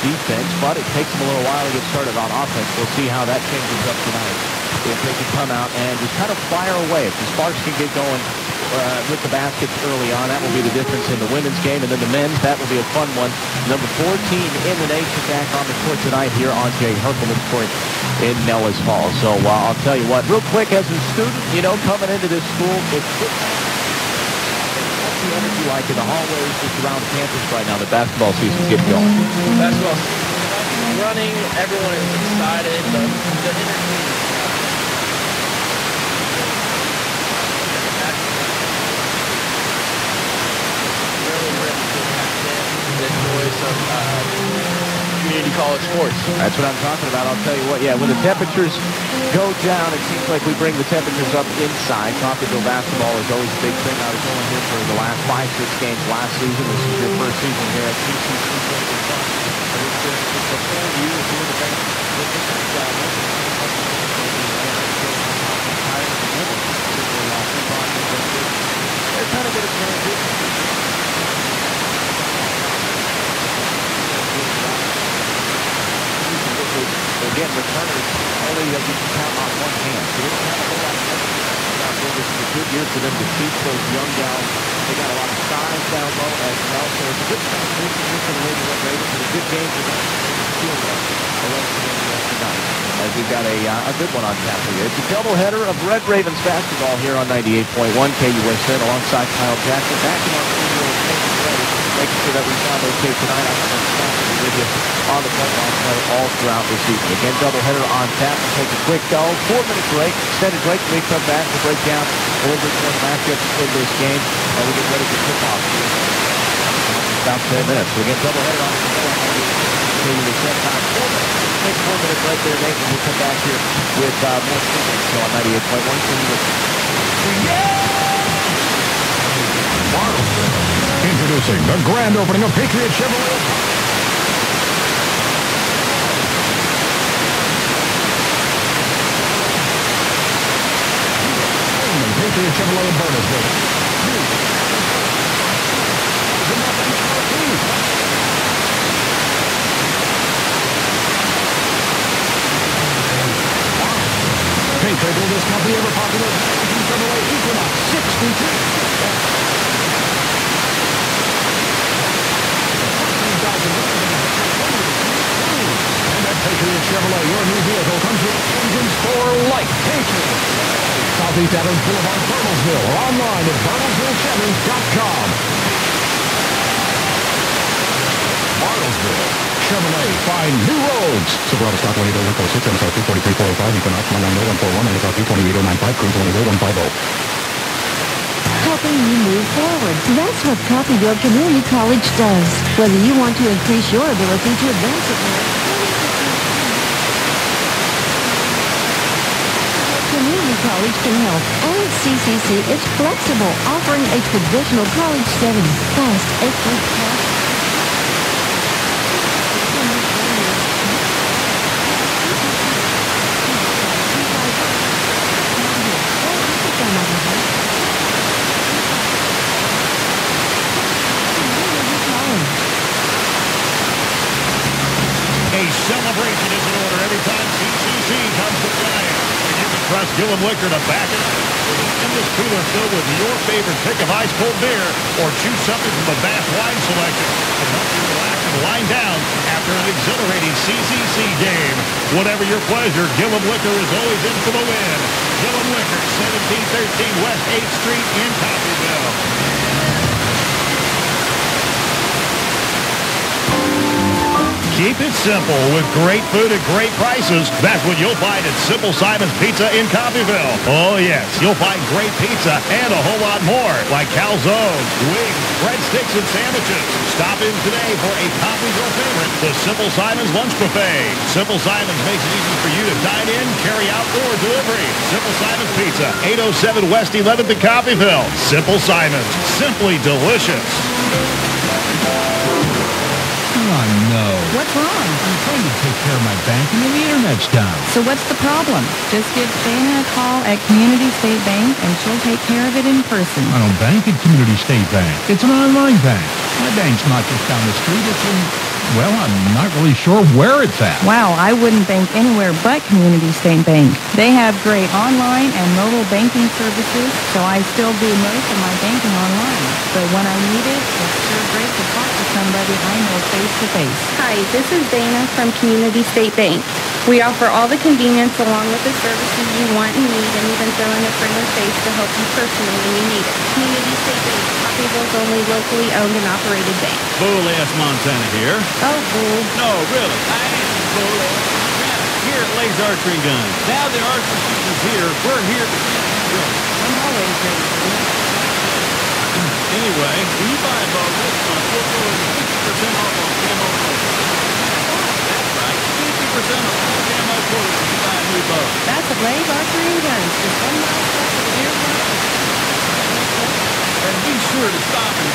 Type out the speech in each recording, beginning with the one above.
defense, but it takes them a little while to get started on offense. We'll see how that changes up tonight. If they can come out and just kind of fire away. If the Sparks can get going with the baskets early on, that will be the difference in the women's game. And then the men's, that will be a fun one. Number 14 in the nation back on the court tonight here on Jay Herpelman's court in Nellis Hall. So I'll tell you what, real quick, as a student, coming into this school, it's what's the energy like in the hallways just around campus right now? The basketball season's getting going. Basketball season running, everyone is excited. The energy is enjoy some community college sports. That's what I'm talking about. I'll tell you what, when the temperatures go down, it seems like we bring the temperatures up inside. Coffeyville basketball is always a big thing. I was going here for the last 5-6 games last season. This is your first season here at CCC. It's a full year of doing the thing. They're trying to get a transition. Again, returners only that you can count on one hand. So they don't have a whole lot of out there. This is a good year for them to teach those young gals. They got a lot of size down low as well. So it's a good transition here for the Lady Red Ravens. It's a good game for them to feel tonight. As we've got a good one on tap for you. It's a doubleheader of Red Ravens basketball here on 98.1 KUSN alongside Kyle Jackson. Back in our studio, making sure that we sound okay tonight. I'm going to stop with you on the front line play all throughout this season. Again, doubleheader on tap. We'll take a quick 4-minute break, extended break. When we come back, we'll break down a little bit more matchups in this game, and we'll get ready to kick off. About 10 minutes. So again, doubleheader on tap. The set time. 4 minutes. Take a 4-minute break there, Nate, and we'll come back here with more students. So on 98.1. Introducing the grand opening of Patriot Chevrolet. Patriot Chevrolet in Burnesville. Patriot oldest company ever popular. Chevrolet Equinox 62. Patriot Chevrolet, your new vehicle comes with engines for life. Patriot. Southeast Adams Boulevard, Burnesville, or online at BurnelsvilleChevy.com. Bartlesville Chevrolet, find new roads. Silverado stock 180-146, MSRP 43-405, Equinox 190-141, MSRP 28-095, Cruise 180-150. Helping you move forward. That's what Coffeyville Community College does. Whether you want to increase your ability to advance at work, Community College can help. And CCC is flexible, offering a traditional college setting. Fast, excellent class. Celebration is in order every time CCC comes to play. And you can trust Gillum Liquor to back it up with an endless cooler filled with your favorite pick of ice-cold beer, or choose something from the vast wine selection to help you relax and wind down after an exhilarating CCC game. Whatever your pleasure, Gillum Liquor is always in for the win. Gillum Liquor, 1713 West 8th Street in Coffeyville. Keep it simple with great food at great prices. That's what you'll find at Simple Simon's Pizza in Coffeyville. Oh, yes, you'll find great pizza and a whole lot more, like calzones, wings, breadsticks, and sandwiches. Stop in today for a Coffeyville favorite, the Simple Simon's Lunch Buffet. Simple Simon's makes it easy for you to dine in, carry out, or delivery. Simple Simon's Pizza, 807 West 11th in Coffeyville. Simple Simon's, simply delicious. Oh, no. What's wrong? I'm trying to take care of my banking and the internet's down. So what's the problem? Just give Dana a call at Community State Bank and she'll take care of it in person. I don't bank at Community State Bank. It's an online bank. My bank's not just down the street. It's in Well, I'm not really sure where it's at. Wow, I wouldn't bank anywhere but Community State Bank. They have great online and mobile banking services, so I still do most of my banking online. But when I need it, it's sure great to talk to somebody I know face to face. Hi, this is Dana from Community State Bank. We offer all the convenience along with the services you want and need, and even throw in a friendly face to help you personally when you need it. Community State Bank, Coffeyville's only locally owned and operated bank. Bull-ass Montana here. Oh, bull. No, really. I am Bull-ass Montana. Here at Lay's Archery Gun. Now the archery season's here. We're here to go. I'm always ready for it. Anyway, when you buy a bow this month, we'll go with 50% off on camo quotas. That's right, 50% off all camo quotas when you buy a new bow. That's a Lay's Archery and Guns, just 1 mile south of the airport. And be sure to stop and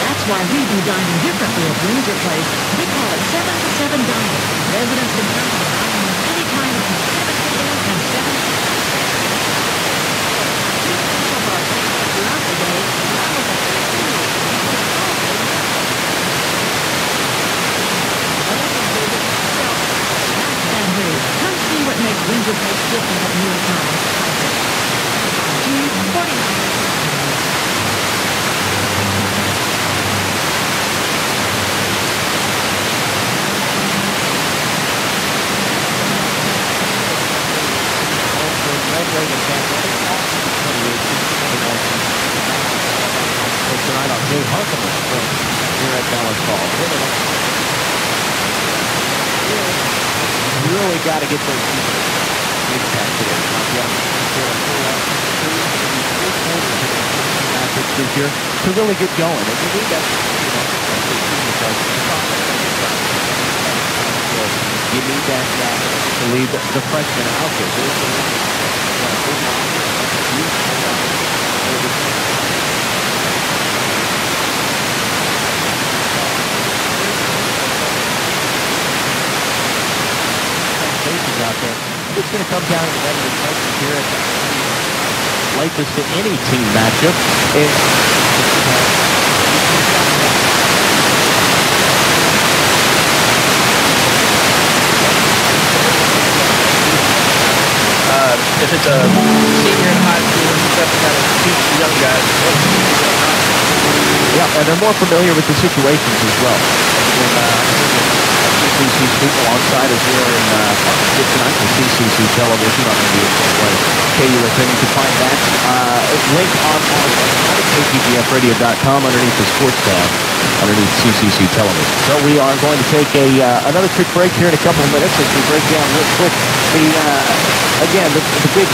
That's why we do dining differently at Windsor Place. We call it 7 to 7 dining. Residents can come to dining any time from 7 a.m. and 7 p.m. Throughout the day, along with a come see what makes Windsor Place different at mealtime. 249. Tonight on Dave Huckleman here at Dallas Hall. You really got to get those impact today. This year to really get going. And you need that, you need that to lead the freshmen out there. Out there. It's going to come down to that here at likest to any team matchup. If it's a senior in high school, you have to kind of teach the young guys. Yeah, and they're more familiar with the situations as well. CCC people onside as here in partnership tonight with CCC Television on KUSN. You can find that link on our website, kpgfradio.com, underneath the sports tab, underneath CCC Television. So we are going to take another quick break here in a couple of minutes as we break down real quick the big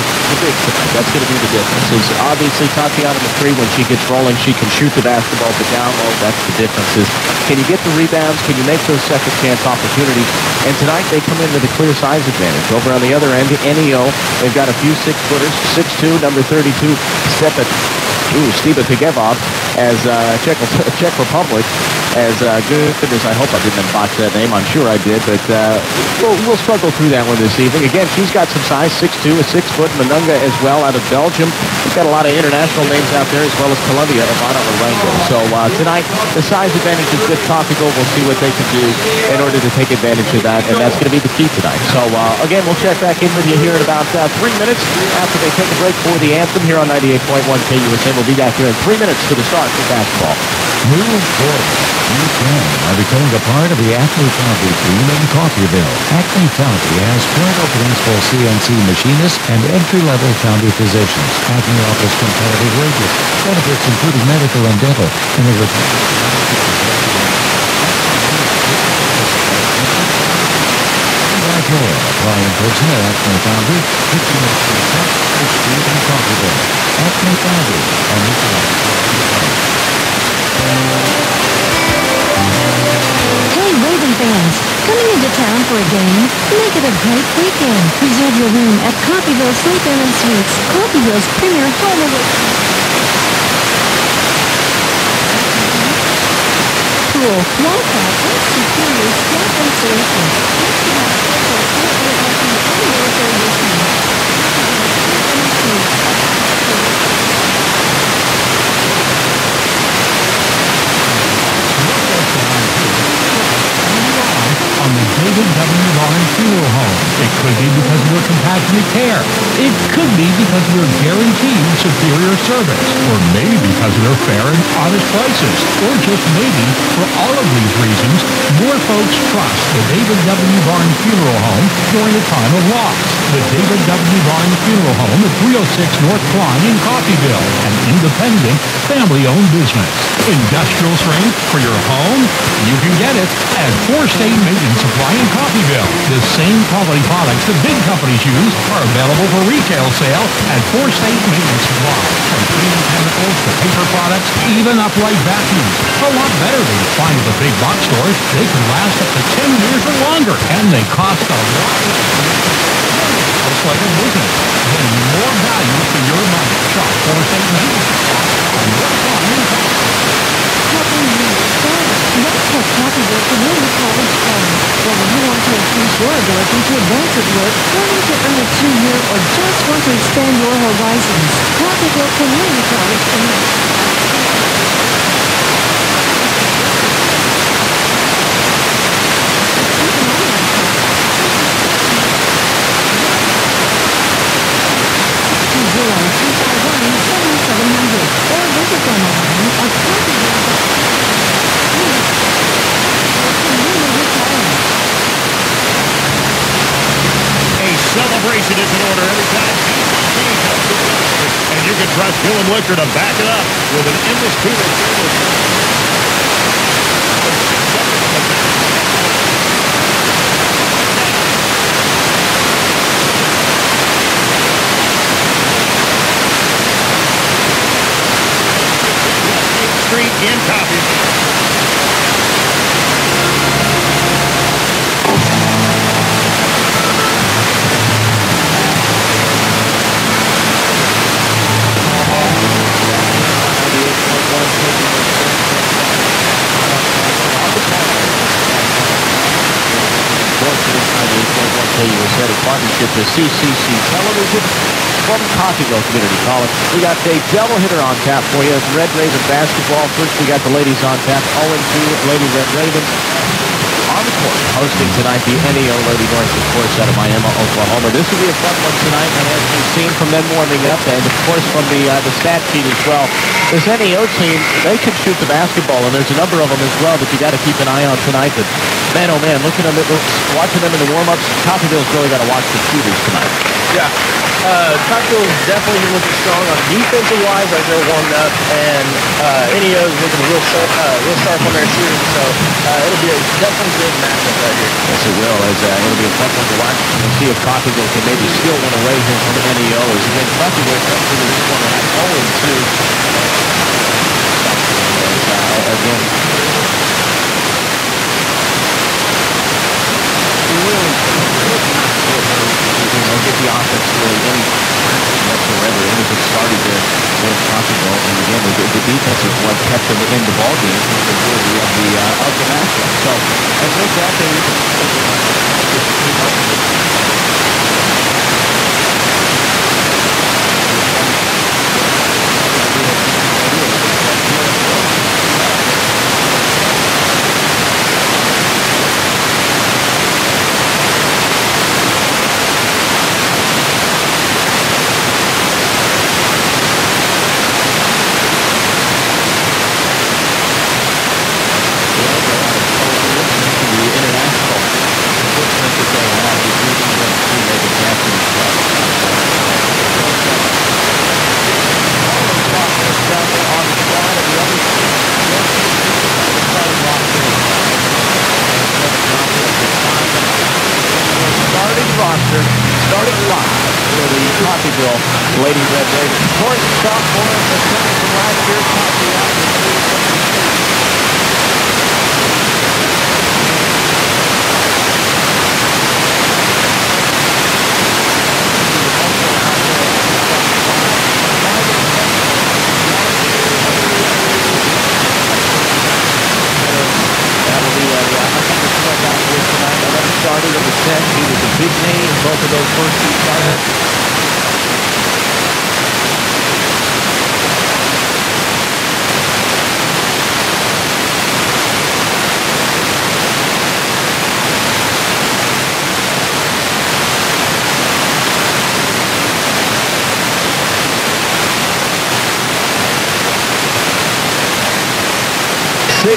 tonight. That's going to be the difference. Is obviously Tatiana McCree, when she gets rolling, she can shoot the basketball, but down low, that's the difference. Is can you get the rebounds? Can you make those second chance opportunities? And tonight they come in with a clear size advantage. Over on the other end, NEO, they've got a few 6-footers, 6'2", number 32, Steva Pigevov as Czech Republic. As goodness, I hope I didn't botch that name. I'm sure I did, but we'll struggle through that one this evening. Again, she's got some size, 6'2", a 6-foot. Manunga as well out of Belgium. She's got a lot of international names out there, as well as Colombia, Ivana Orango. So tonight, the size advantage is good. Coffeyville. We'll see what they can do in order to take advantage of that, and that's going to be the key tonight. So again, we'll check back in with you here in about 3 minutes after they take a break for the anthem here on 98.1 KUSN. We'll be back here in 3 minutes to the start of basketball. Move forward. You can by becoming a part of the Acme Foundry team in Coffeyville. Acme Foundry has current openings for CNC machinists and entry-level foundry positions. Acme offers competitive wages, benefits including medical and dental, and a apply in person at Acme Foundry, 15 minutes from South Street in Coffeyville. Acme Foundry, and Hey, Raven fans, coming into town for a game? Make it a great weekend. Reserve your room at Coffeyville Sleep Inn and Suites, Coffeyville's premier home away pool, Wi-Fi, and superior staff and services. Let's get out of here for a anywhere for your team. Coffeyville Sleep Inn and Suites. It could be because of their compassionate care. It could be because of their guaranteed superior service. Or maybe because of their fair and honest prices. Or just maybe, for all of these reasons, more folks trust the David W. Barnes Funeral Home during a time of loss. The David W. Barnes Funeral Home at 306 North Klein in Coffeyville, an independent, family-owned business. Industrial strength for your home? You can get it at 4 State Maintenance Supply in Coffeyville. The same quality products that big companies use are available for retail sale at 4 State Maintenance Supply. From cleaning chemicals to paper products, even upright vacuums. A lot better than you find at the big box stores. They can last up to 10 years or longer, and they cost a lot less. Just like a business. Getting more value for your money. Shop 4 State Maintenance Supply on North Klein in Coffeyville. Helping you start. That's what Coffeyville Community College funds. Whether you want to increase your ability to advance at work, planning to earn a 2-year, or just want to expand your horizons, Coffeyville Community College connects. Or visit them online at A celebration is in order every time CCC comes to Gloucester. And you can trust Gillum Liquor to back it up with an indisputed Street in Coffeyville. Set of partnership with CCC Television from Coffeyville Community College. We got a doublehitter on tap for you. Red Raven basketball. First, we got the ladies on tap. 0-2 Lady Red Ravens on the court, hosting tonight the NEO Lady North, of course, out of Miami, Oklahoma. This will be a fun one tonight, and as we've seen from them warming up, and of course from the stat sheet as well, this NEO team, they can shoot the basketball, and there's a number of them as well that you got to keep an eye on tonight. But man, oh man, looking at them, watching them in the warm-ups, Coffeyville's really got to watch the shooters tonight. Yeah. Cocktail's definitely looking strong on defensive-wise as they're warmed up, and NEO's looking real sharp on their shooting, so it'll be a definitely good matchup right here. Yes, it will. It'll be a fun one to watch. We'll see if Coffeyville can maybe steal one away here from NEO. As again, Coffeyville comes into this one at 0-2. Again, get the offense really any whatsoever. Anything started there with Coffeyville, and again, the defense is what kept them in the ball game for the majority of the matchup. So, and with that, they starting live for the Coffeyville Lady Red Ravens. Jordan sophomore, the center from last year, started in the set. He was a big name in both of those first two starters. 6'6".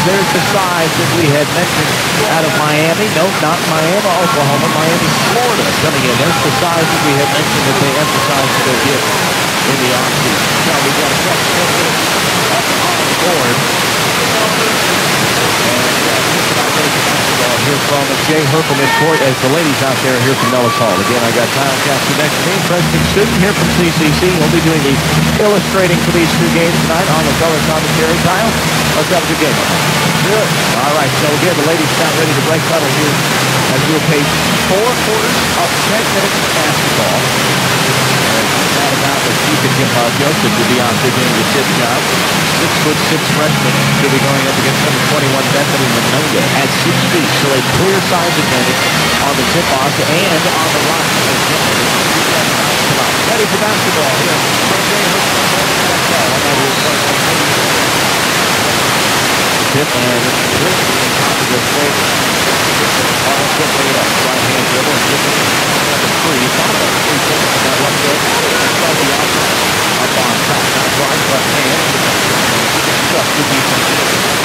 There's the size that we had mentioned out of Miami. No, not Miami, Oklahoma. Miami, Florida coming in. There's the size that we had mentioned that they emphasized to go get in the offseason. So we've got a second up on the board. Here from Jay Herpel in court as the ladies out there here from Nellis Hall. Again, I got Kyle Jackson next to me, President Student here from CCC. He'll be doing the illustrating for these two games tonight on the color commentary. Kyle, let's have a good game. Good. All right, so again, the ladies got ready to break huddle here as we'll pay 4 quarters of 10 minutes of basketball. And that about the Keith Joseph to be on beginning the tip job. 6'6" freshman to be going up against number 21 Bethany Manoga at 6 feet. So a clear size advantage on the tip-off and on the rock. Ready for basketball here. Tip and this way. All quickly up. Right hand dribble and dribble. Three. Thought about 3 seconds. That one good. Up on top. Not right. Left hand. Stuff the defense.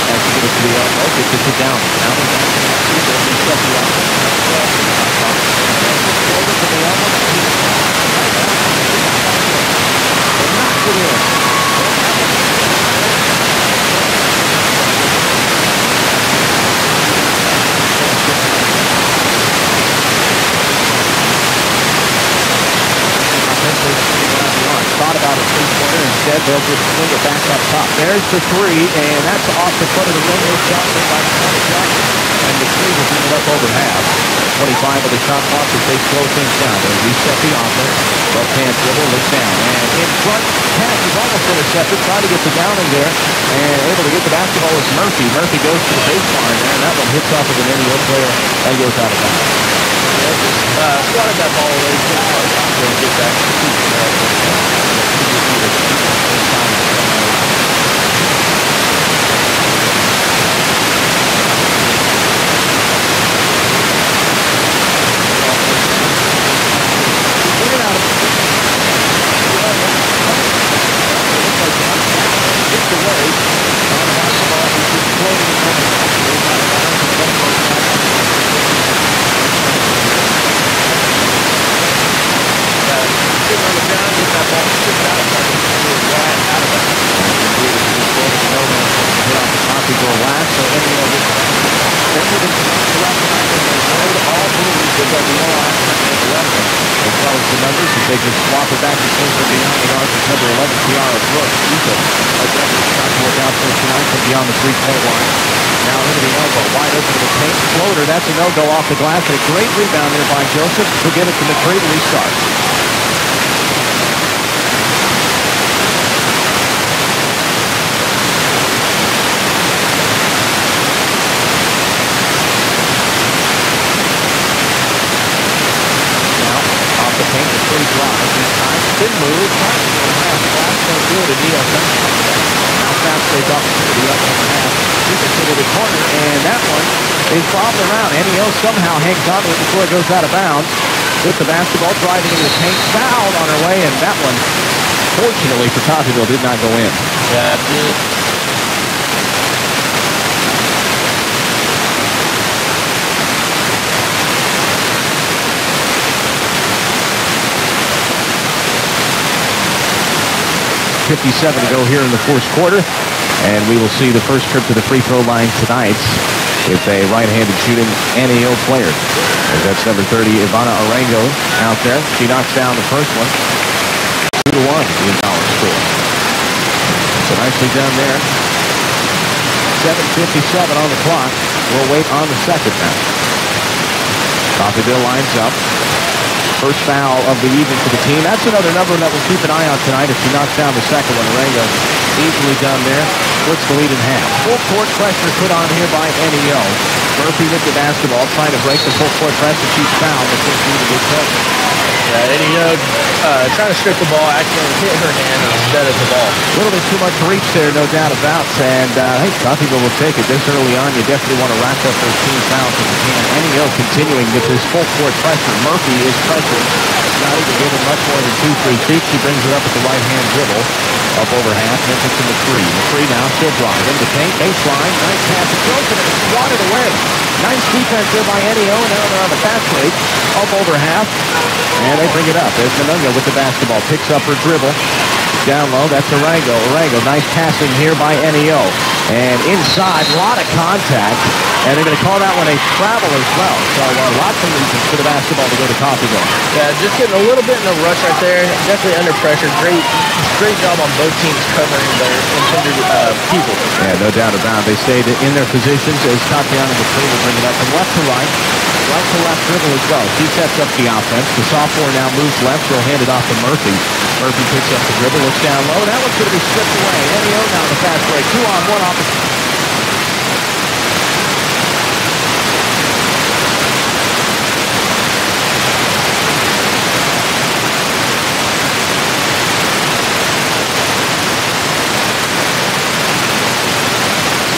As you get it to the elbow. Gets it down. Down and down. Stuff the elbow. Over to the elbow. Knocks it in. Thought about a three-pointer. Instead, they'll just swing it back up top. There's the three, and that's off the foot of the rim. It's Johnson by Connie Jackson, and the three will bring it up over half. 25 of the shot clock as they slow things down. They reset the offense. Left hand dribble, look down. And in front, pass is almost intercepted. Trying to get the downing there, and able to get the basketball is Murphy. Murphy goes to the baseline, and that one hits off of an NEO player and goes out of bounds. Swatted that ball away. Get back to the They just swap it back and swing from beyond the arc. It's number 11, Tiara Brooks. She's a definite shot to look out for tonight from beyond the three-point line. Now into the elbow, wide open to the paint. Floater, that's a no-go off the glass. And a great rebound there by Joseph. He'll give it to McCree to restart. Spin move, trying to go half glass, no good, and Neo now fast plays opportunity up on the half. Keep it to the corner, and that one is bobbed around. Neo somehow hangs on to it before it goes out of bounds. With the basketball driving into the paint, fouled on her way, and that one, fortunately for Coffeyville, did not go in. Yeah, it did. 57 to go here in the fourth quarter. And we will see the first trip to the free throw line tonight with a right-handed shooting NEO player. As that's number 30, Ivana Arango out there. She knocks down the first one. 2-1 in our score. So nicely done there. 7:57 on the clock. We'll wait on the second now. Coffeyville lines up. First foul of the evening for the team. That's another number that we'll keep an eye on tonight if she knocks down the second one. Arango easily done there. Splits the lead in half. Full court pressure put on here by NEO. Murphy with the basketball trying to break the full court press, and she's fouled before she even gets up. NEO trying to strip the ball, actually hit her hand instead of the ball. A little bit too much reach there, no doubt about. And hey, Coffeyville will take it. This early on, you definitely want to rack up those team fouls if you can. NEO continuing with this full court pressure. Murphy is pressured. not even given much more than 2-3 feet. She brings it up at the right-hand dribble. Up over half, Memphis to McCree. McCree now still driving. The paint, baseline, nice pass to Joseph, and it's swatted away. Nice defense there by Eddie O, and now they're on the fast break. Up over half, and they bring it up. There's Menunga with the basketball. Picks up her dribble. Down low, that's Arango. Arango, nice passing here by N.E.O. And inside, a lot of contact. And they're going to call that one a travel as well. So lots of reasons for the basketball to go to Coffeyville. Yeah, just getting a little bit in a rush right there. Definitely under pressure. Great job on both teams covering their intended people. Yeah, no doubt about it. They stayed in their positions as Tatiana McCree will bring it up from left to right. Right to left dribble as well. She sets up the offense. The sophomore now moves left. She'll hand it off to Murphy. Murphy picks up the dribble, looks down low. That one's going to be stripped away. N.E.O. now on the fast break. 2-on-1 opportunity.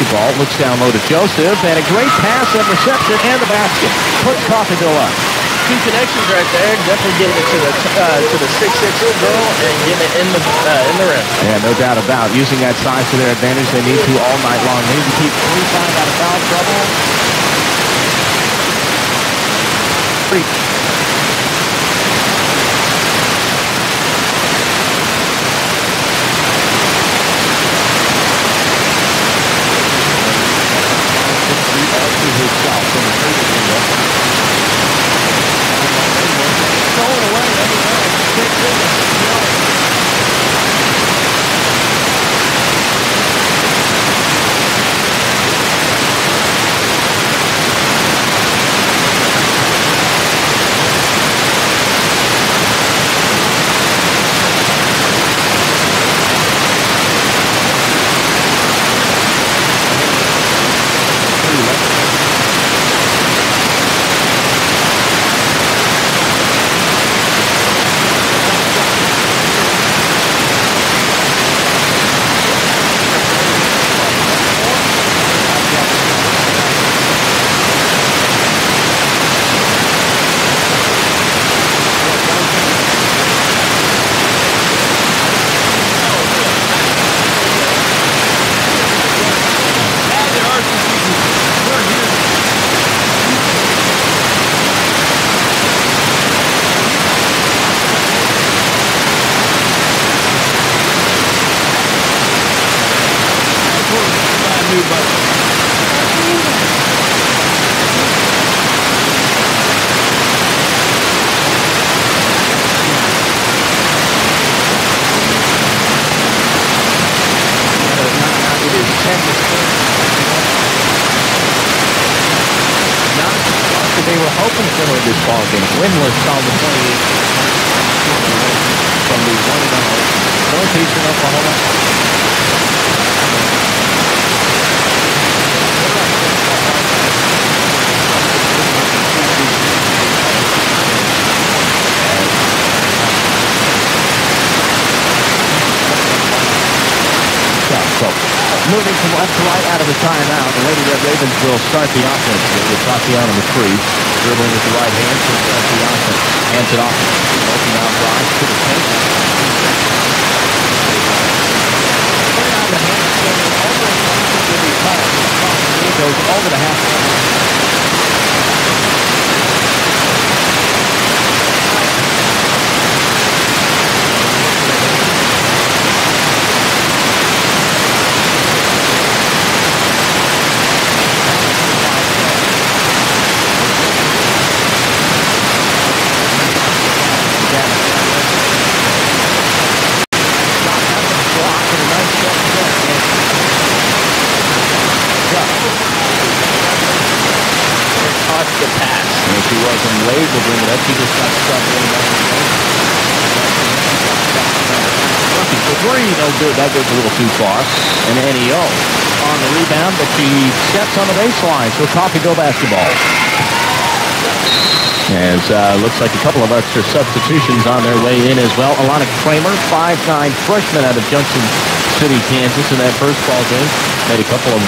Ball looks down low to Joseph, and a great pass and reception and the basket. Puts Coffeyville up. Two connections right there. Definitely getting it to the 6'6" girl and getting it in the rim. Yeah, no doubt about using that size to their advantage. They need to all night long. They need to keep 3-5 out of foul trouble. They were hoping to win this ball game. Winless on the 28 from the 1-0 Northeastern Oklahoma. So, moving from left to right out of the timeout, the Lady Red Ravens will start the offense with Tatiana McCree dribbling with the right hand to start the offense. Hands it off. Multi now drives to the paint. It goes over the half court. The pass. And if he wasn't Wade will bring it up. He just got stuck in the three, no good. That goes a little too far. And N.E.O. on the rebound, but she steps on the baseline. So Coffeyville basketball. As looks like a couple of extra substitutions on their way in as well. Alana Kramer, 5'9" freshman out of Junction City, Kansas in that first ball game. Made a couple of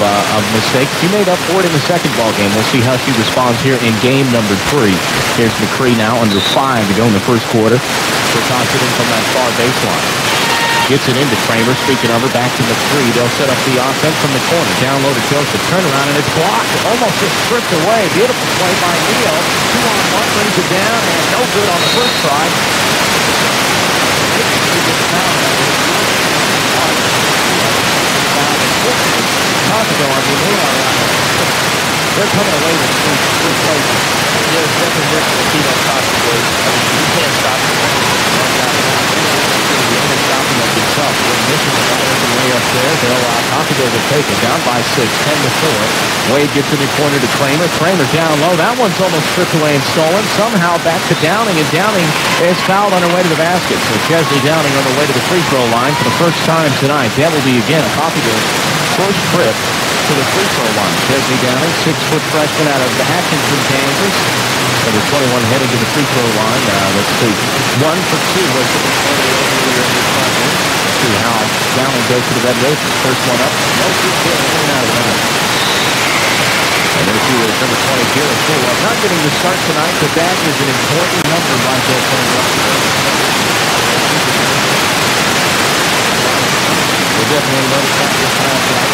mistakes. She made up for it in the second ball game. We'll see how she responds here in game number 3. Here's McCree now under 5 to go in the first quarter. For confident from that far baseline. Gets it into Kramer. Speaking of her, back to McCree. They'll set up the offense from the corner. Down low to Joseph. Turnaround, and it's blocked. Almost just stripped away. Beautiful play by Neal. 2-on-1 brings it down, and no good on the first try. They're coming away with 3 plays. Yeah, it's definitely worth the team on top of those. I mean, you can't stop it. It's tough. They're missing the ball open way up there. Coffeyville will take it. Down by 6, 10-4. Wade gets in the corner to Kramer. Kramer down low. That one's almost stripped away and stolen. Somehow back to Downing, and Downing is fouled on her way to the basket. So Chesley Downing on the way to the free throw line for the first time tonight. That will be again Coffeyville's first trip to the free throw line. Chesley Downing, 6-foot freshman out of Atkinson, Kansas. Number 21 headed to the free throw line. Let's see. 1 for 2 was the see how Downing goes to the Red Raiders. First one up. No good kill. Out of that. And then she was number 22. Not getting the start tonight, but that is an important number right there coming up. We'll definitely notice that this time tonight.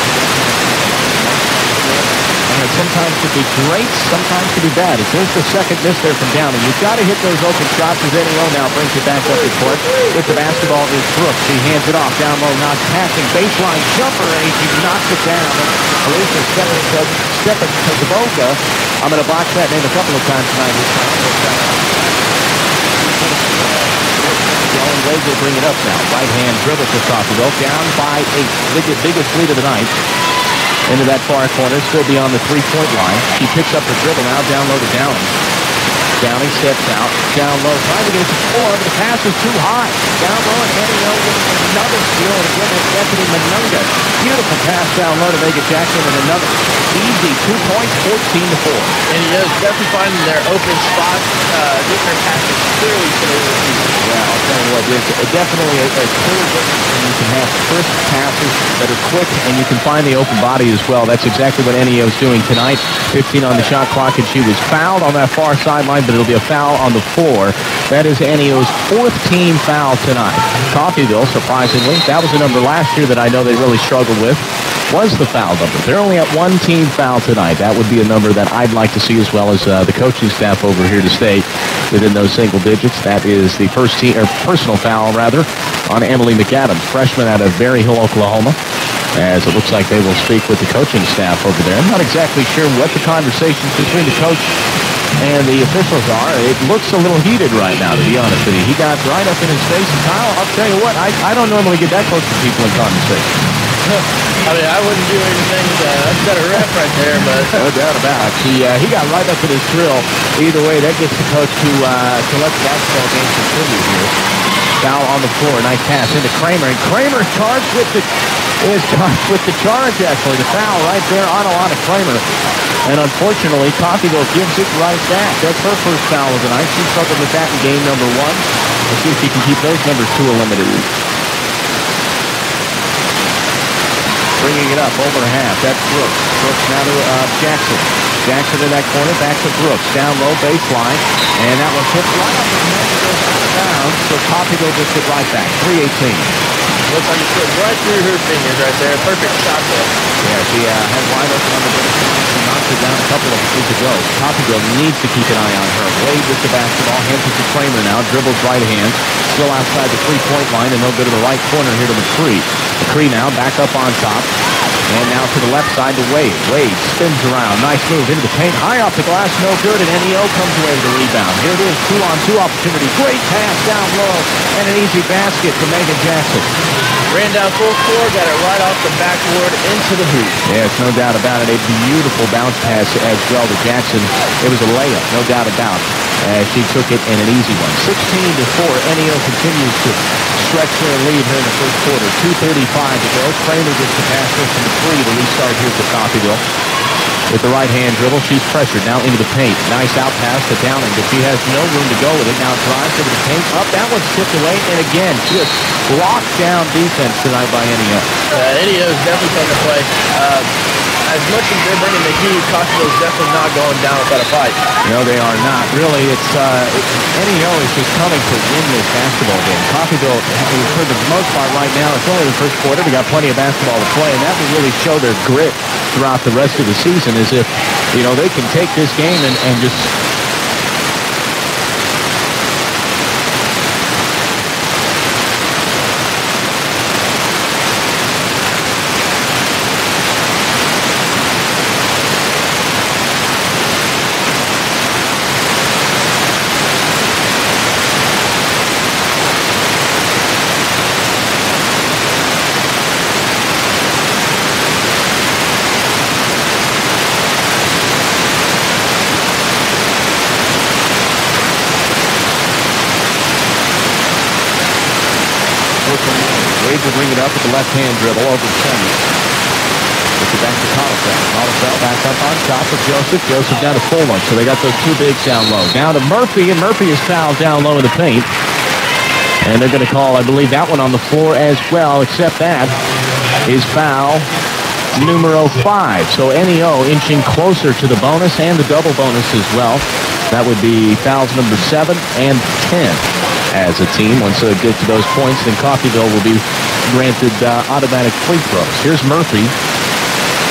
And sometimes could be great, sometimes could be bad. There's the second miss there from Downing. You've got to hit those open shots as NEO now brings it back up the court. With the basketball is Brooks. He hands it off. Down low, not passing. Baseline jumper, and he knocks it down. Alicia Stepakovic. I'm going to box that name a couple of times tonight. Wade will bring it up now. Right hand dribble for Coffeyville. Down by 8. Biggest lead of the night. Into that far corner, still beyond the 3-point line. She picks up the dribble now, down low to Downing. Downing steps out, down low, trying to get it to 4, but the pass is too high. Down low, and NEO with another steal, and again, that's Bethany Manunga. Beautiful pass down low to Megan Jackson, and another easy 2 points, 14-4. NEO is definitely finding their open spots, different passes clearly for the season. Yeah, I'll tell you what, it's definitely a clear difference when you can have crisp passes that are quick, and you can find the open body as well. That's exactly what NEO is doing tonight. 15 on the shot clock, and she was fouled on that far sideline, but it'll be a foul on the floor. That is NEO's 4th team foul tonight. Coffeyville, surprisingly, that was a number last year that I know they really struggled with, was the foul number. They're only at 1 team foul tonight. That would be a number that I'd like to see, as well as the coaching staff over here to stay within those single digits. That is the first team, or personal foul rather, on Emily McAdams, freshman out of Berry Hill, Oklahoma. As it looks like they will speak with the coaching staff over there. I'm not exactly sure what the conversations between the coach and the officials are. It looks a little heated right now, to be honest with you. He got right up in his face, and Kyle, I'll tell you what, I don't normally get that close to people in conversation. I mean, I wouldn't do anything to upset a ref right there, but no doubt about it. He got right up in his drill. Either way, that gets the coach to let the basketball game continue here. Foul on the floor. Nice pass into Kramer, and Kramer charged with the charge, actually. The foul right there on Alana Kramer. And unfortunately, Coffeyville gives it right back. That's her first foul of the night. She struggled with that in game number 1. Let's see if she can keep those numbers 2 eliminated. Bringing it up over half. That's Brooks. Brooks now to Jackson. Jackson in that corner. Back to Brooks. Down low baseline. And that one tipped right up and then goes out of bounds. So Coffeyville gets it right back. 3:18. looks like it slipped right through her fingers right there. Perfect shot there. Yeah, she had wide open on the baseline. She knocked it down a couple of feet ago. Coffeyville needs to keep an eye on her. Wade with the basketball. Hands it to Kramer now. Dribbles right hand. Still outside the three-point line, and they'll go to the right corner here to McCree. McCree now back up on top. And now to the left side to Wade. Wade spins around. Nice move into the paint. High off the glass. No good. And NEO comes away with the rebound. Here it is. 2-on-2 opportunity. Great pass down low. And an easy basket to Megan Jackson. Ran down full court. Got it right off the backboard into the hoop. Yes, no doubt about it. A beautiful bounce pass as well to Jackson. It was a layup. No doubt about it. She took it in an easy one. 16-4. NEO continues to stretch their lead here in the first quarter. 2:35 to go. Kramer gets the pass from the three to restart here for Coffeyville. with the right-hand dribble. She's pressured now into the paint. Nice out pass to Downing, but she has no room to go with it. Now drives into the paint. Up, that one's tipped away. And again, just locked down defense tonight by NEO. NEO is definitely coming to play. As much as they're bringing the heat, Coffeyville is definitely not going down without a fight. No, they are not. Really, it's NEO is just coming to win this basketball game. Coffeyville, for the most part right now, it's only the first quarter. They got plenty of basketball to play, and that will really show their grit throughout the rest of the season, as if, they can take this game and just... Wade will bring it up with the left-hand dribble over the center. Gets it back to Colifell. Colifell back up on top of Joseph. Joseph down to Fulham. So they got those two bigs down low. Down to Murphy, and Murphy is fouled down low in the paint. And they're going to call, I believe, that one on the floor as well, except that is foul numero 5. So NEO inching closer to the bonus and the double bonus as well. That would be fouls number 7 and 10 as a team. Once they get to those points, then Coffeyville will be granted automatic free throws. Here's Murphy,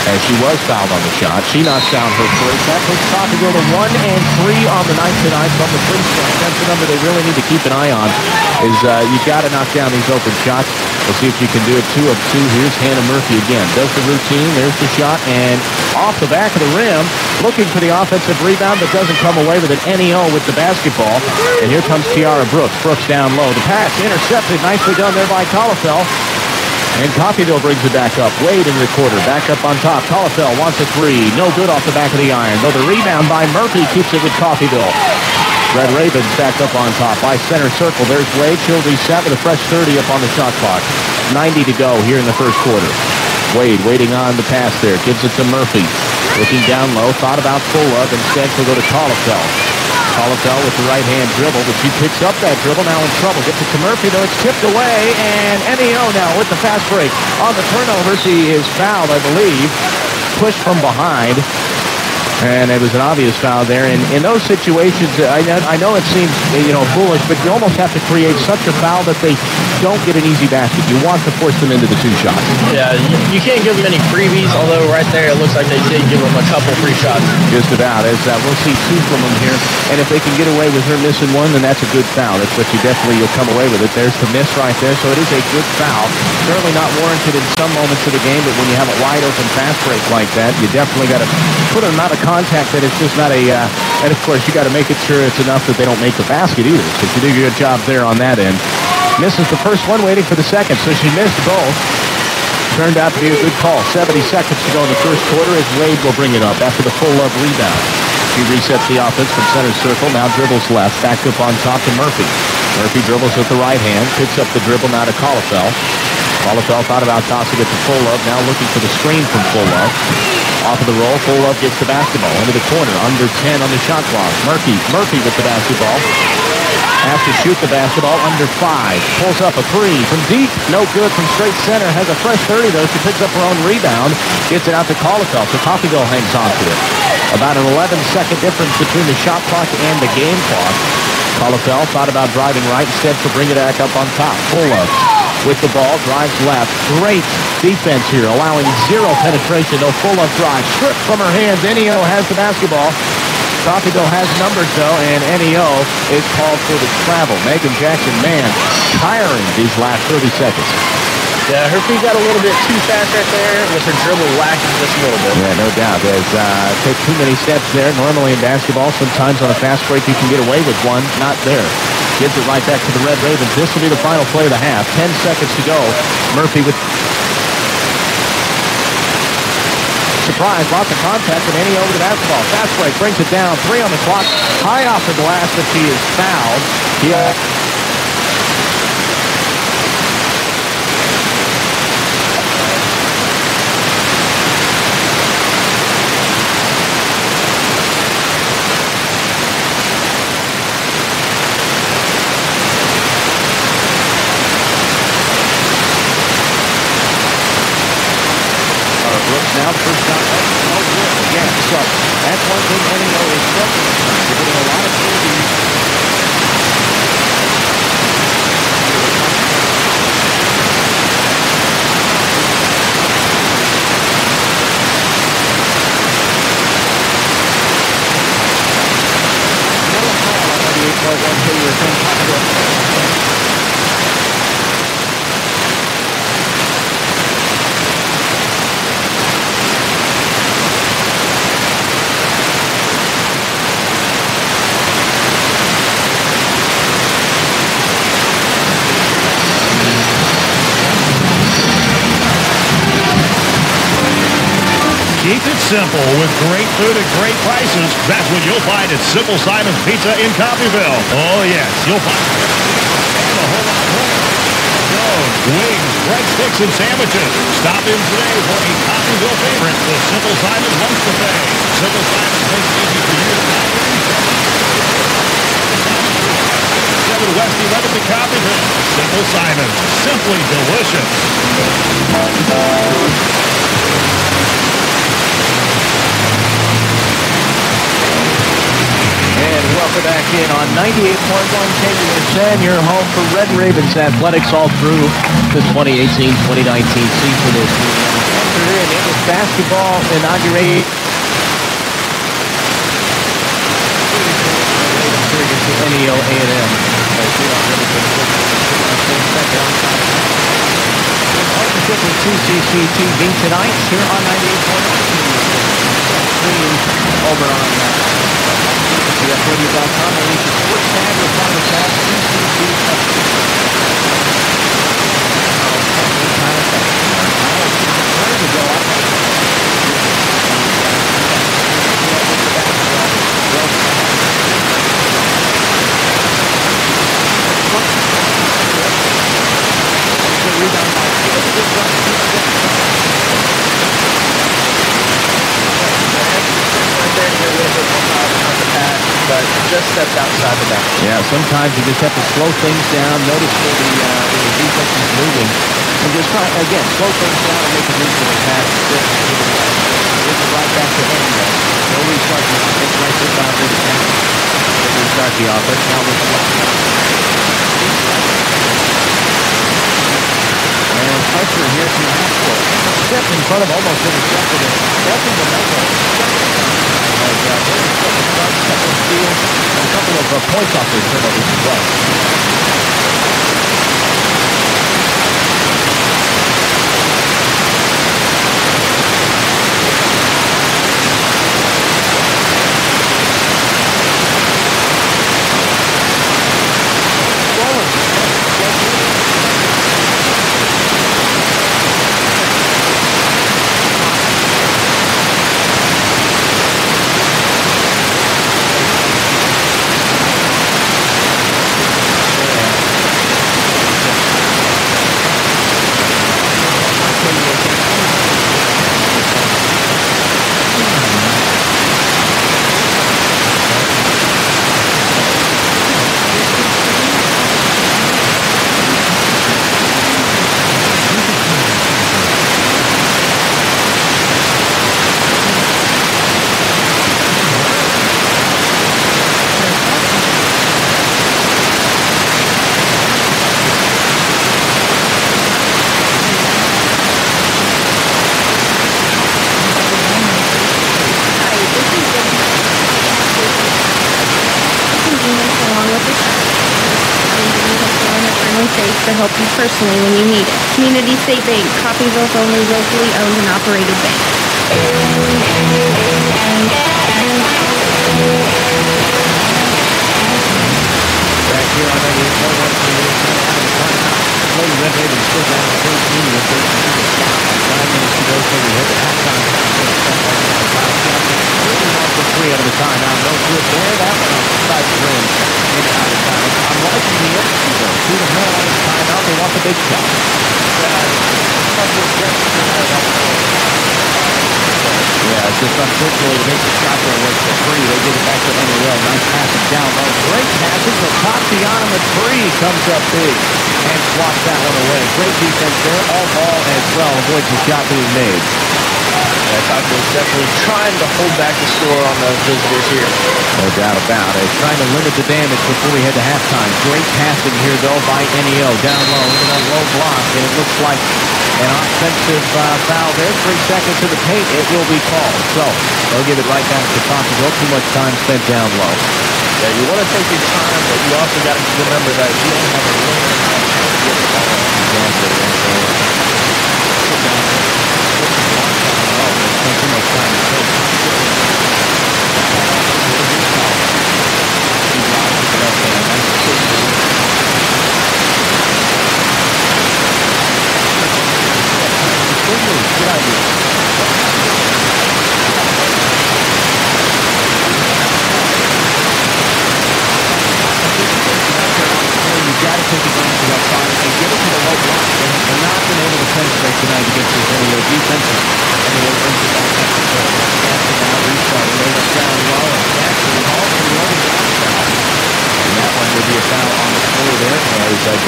as she was fouled on the shot. She knocks down her first. That puts Coffeyville to 1 and 3 on the night tonight from the free throw. That's the number they really need to keep an eye on, is you've got to knock down these open shots. We'll see if you can do it. 2 of 2. Here's Hannah Murphy again. Does the routine. There's the shot. And off the back of the rim, looking for the offensive rebound, but doesn't come away with it. NEO with the basketball. And here comes Tiara Brooks. Brooks down low. The pass intercepted. Nicely done there by Colifell. And Coffeyville brings it back up. Wade into the quarter. Back up on top. Colifell wants a 3. No good off the back of the iron. Though the rebound by Murphy keeps it with Coffeyville. Red Ravens back up on top by center circle. There's Wade. She'll reset with a fresh 30 up on the shot clock. 90 to go here in the first quarter. Wade waiting on the pass there. Gives it to Murphy. Looking down low. Thought about pull up. Instead she'll go to Colifell. Colifell with the right-hand dribble, but she picks up that dribble. Now in trouble. Gets it to Murphy, though. It's tipped away. And NEO now with the fast break. On the turnover, she is fouled, I believe. Pushed from behind. And it was an obvious foul there. And in those situations, I know it seems, foolish, but you almost have to create such a foul that they don't get an easy basket. You want to force them into the 2 shots. Yeah, you can't give them any freebies, although right there it looks like they did give them a couple free shots. Just about. As we'll see 2 from them here. And if they can get away with her missing 1, then that's a good foul. That's what you'll come away with it. There's the miss right there. So it is a good foul. Certainly not warranted in some moments of the game, but when you have a wide open fast break like that, you definitely got to put them out of contact that it's just not a, and of course you got to make it sure it's enough that they don't make the basket either. So she did a good job there on that end. Misses the first one, waiting for the second, so she missed both. Turned out to be a good call. 70 seconds to go in the first quarter as Wade will bring it up after the full love rebound. She resets the offense from center circle, now dribbles left, back up on top to Murphy. Murphy dribbles with the right hand, picks up the dribble now to Colifell. Colifell thought about tossing it to Full Love, now looking for the screen from Full Love. Off of the roll, Full Love gets the basketball into the corner, under 10 on the shot clock. Murphy with the basketball. Has to shoot the basketball under 5. Pulls up a 3 from deep. No good from straight center. Has a fresh 30, though. She picks up her own rebound. Gets it out to Colifell, so Coffeyville hangs on to it. About an 11-second difference between the shot clock and the game clock. Colifell thought about driving right. Instead, she'll bring it back up on top. Full Love with the ball, drives left. Great defense here, allowing 0 penetration. No Full Love drive. Stripped from her hands. NEO has the basketball. Coffeyville has numbers, though, and NEO is called for the travel. Megan Jackson, man, tiring these last 30 seconds. Yeah, her feet got a little bit too fast right there, with her dribble lacking just a little bit. Yeah, no doubt. There's take too many steps there. Normally in basketball, sometimes on a fast break you can get away with one. Not there. Gives it right back to the Red Ravens. This will be the final play of the half. 10 seconds to go. Murphy with... Surprise, lots of contact, and NEO over the basketball. Fast break, brings it down. 3 on the clock. High off the glass, but she is fouled. it simple with great food at great prices. That's what you'll find at Simple Simon's Pizza in Coffeyville. Oh, yes, you'll find and a whole lot more. Wings, breadsticks, and sandwiches. Stop in today for a Coffeyville favorite, the Simple Simon's Lunch Buffet. Simple Simon's makes it easy for you to copy. 7 West 11th in Coffeyville. Simple Simon's, simply delicious. And welcome back in on 98.1 KUSN, your home for Red Ravens athletics all through the 2018-2019 season. As we enter in English basketball inaugurate NEO A&M. In partnership with CCC TV tonight here on 98.1 stream over on CFW.com and reach the sports tab or find us at CCC. But just stepped outside the bounds. Yeah, sometimes you just have to slow things down, notice where the defense is moving, and just try, again, slow things down and make a move for the pass. Get it right back to him. No restart the offense, right to boundary to pass. Restart the offense. Now we're and pressure here from the half court. Step in front of almost intercepted it. Stepping the number. Steals, and a couple of points off their turnovers as well. To help you personally when you need it. Community State Bank, Coffeyville's only locally owned and operated bank. Back here on 98.1 Lady Red Ravens still down 13 with 9 minutes to go, so we hit the halftime. For 3 out of the timeout. No good there. That one on the side of the rim. In and out of time. I'm liking the energy though. 2 to 0 on the timeout. They want the big shot. Yeah, it's just unfortunately to make the shot there was for 3. They get it back to NEL. Nice passing down low. Great passing for Tatiana. The 3 comes up big and swats that one away. Great defense there. All ball as well. Avoids the shot being made. Coffeyville's definitely trying to hold back the score on the visitors here. No doubt about it. Trying to limit the damage before we head to halftime. Great passing here, though, by NEO. Down low, into that low block, and it looks like an offensive foul there. 3 seconds to the paint. It will be called. So they'll give it right back to Coffeyville. Too much time spent down low. Yeah, you want to take your time, but you also got to remember that you don't have a winner now to get the ball. Too much time to take.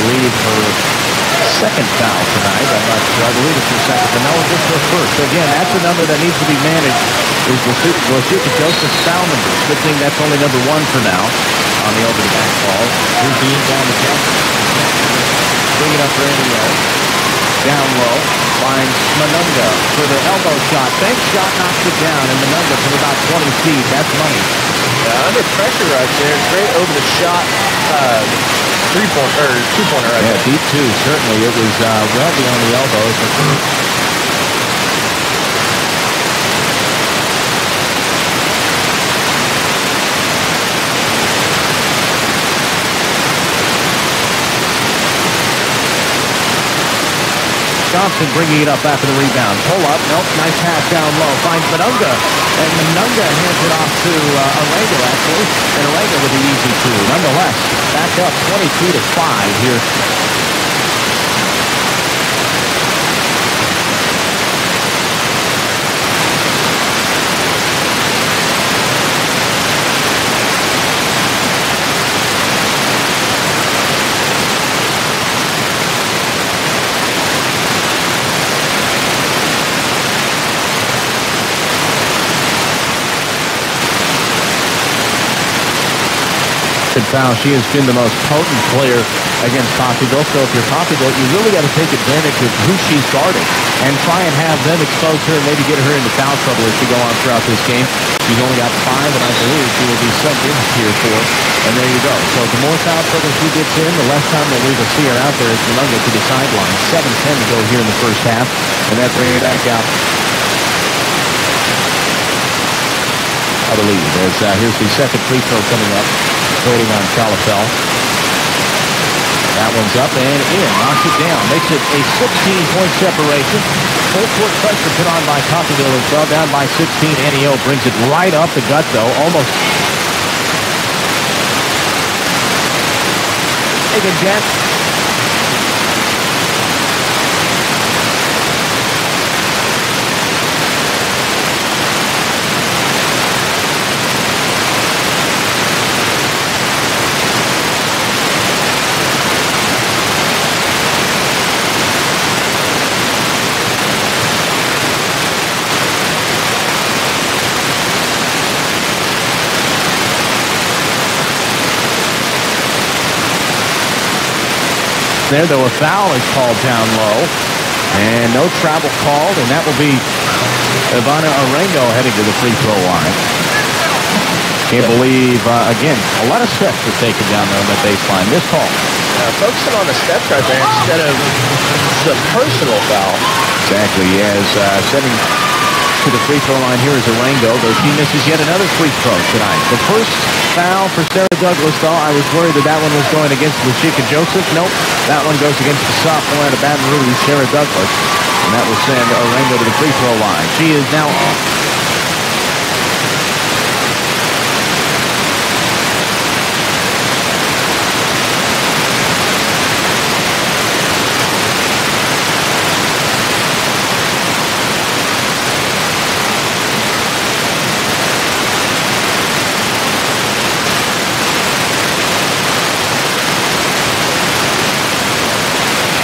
believe, her second foul tonight. I'm not sure. I believe it's her second, but no, it's just her first. So again, that's a number that needs to be managed, is Lashika Joseph's foul number. Good thing that's only number 1 for now on the over-the-back ball. Here's Dean down the jump. Bring it up for Indio. Down low. Finds Manunga for the elbow shot. Bank shot knocks it down, and Manunga from about 20 feet. That's money. Under pressure right there. Great over the shot. Three-pointer, or two-pointer right there. Deep two, certainly. It was well beyond the elbows. Johnson bringing it up after the rebound. Pull up. Nope. Nice pass down low. Finds Manunga. And Manunga hands it off to Arenga, actually. And Arenga with the easy two. Nonetheless, back up 22-5 here. Foul. She has been the most potent player against Coffeyville. So if you're Coffeyville, you really got to take advantage of who she's guarding and try and have them expose her and maybe get her into foul trouble as she go on throughout this game. She's only got 5, and I believe she will be subbed in here for. And there you go. So the more foul trouble she gets in, the less time that we will see her out there as Manunga to the sideline. 7:10 to go here in the first half, and that brings her back out. I believe as here's the second free throw coming up. Waiting on Calafell. That one's up and in. Knocks it down. Makes it a 16-point separation. Full court pressure put on by Coffeyville as well. Down by 16. NEO brings it right up the gut, though. Almost. Megan Jackson. There, though, a foul is called down low. And no travel called, and that will be Ivana Arengo heading to the free throw line. Can't believe, again, a lot of steps were taken down there on that baseline. This call. Focusing on the steps right there instead of the personal foul. Exactly, as setting to the free throw line here is Arengo, though she misses yet another free throw tonight. The first foul for Sarah Douglas, though, I was worried that one was going against Lashika Joseph. Nope, that one goes against the sophomore out of Baton Rouge, Sarah Douglas. And that will send Arengo to the free throw line. She is now off.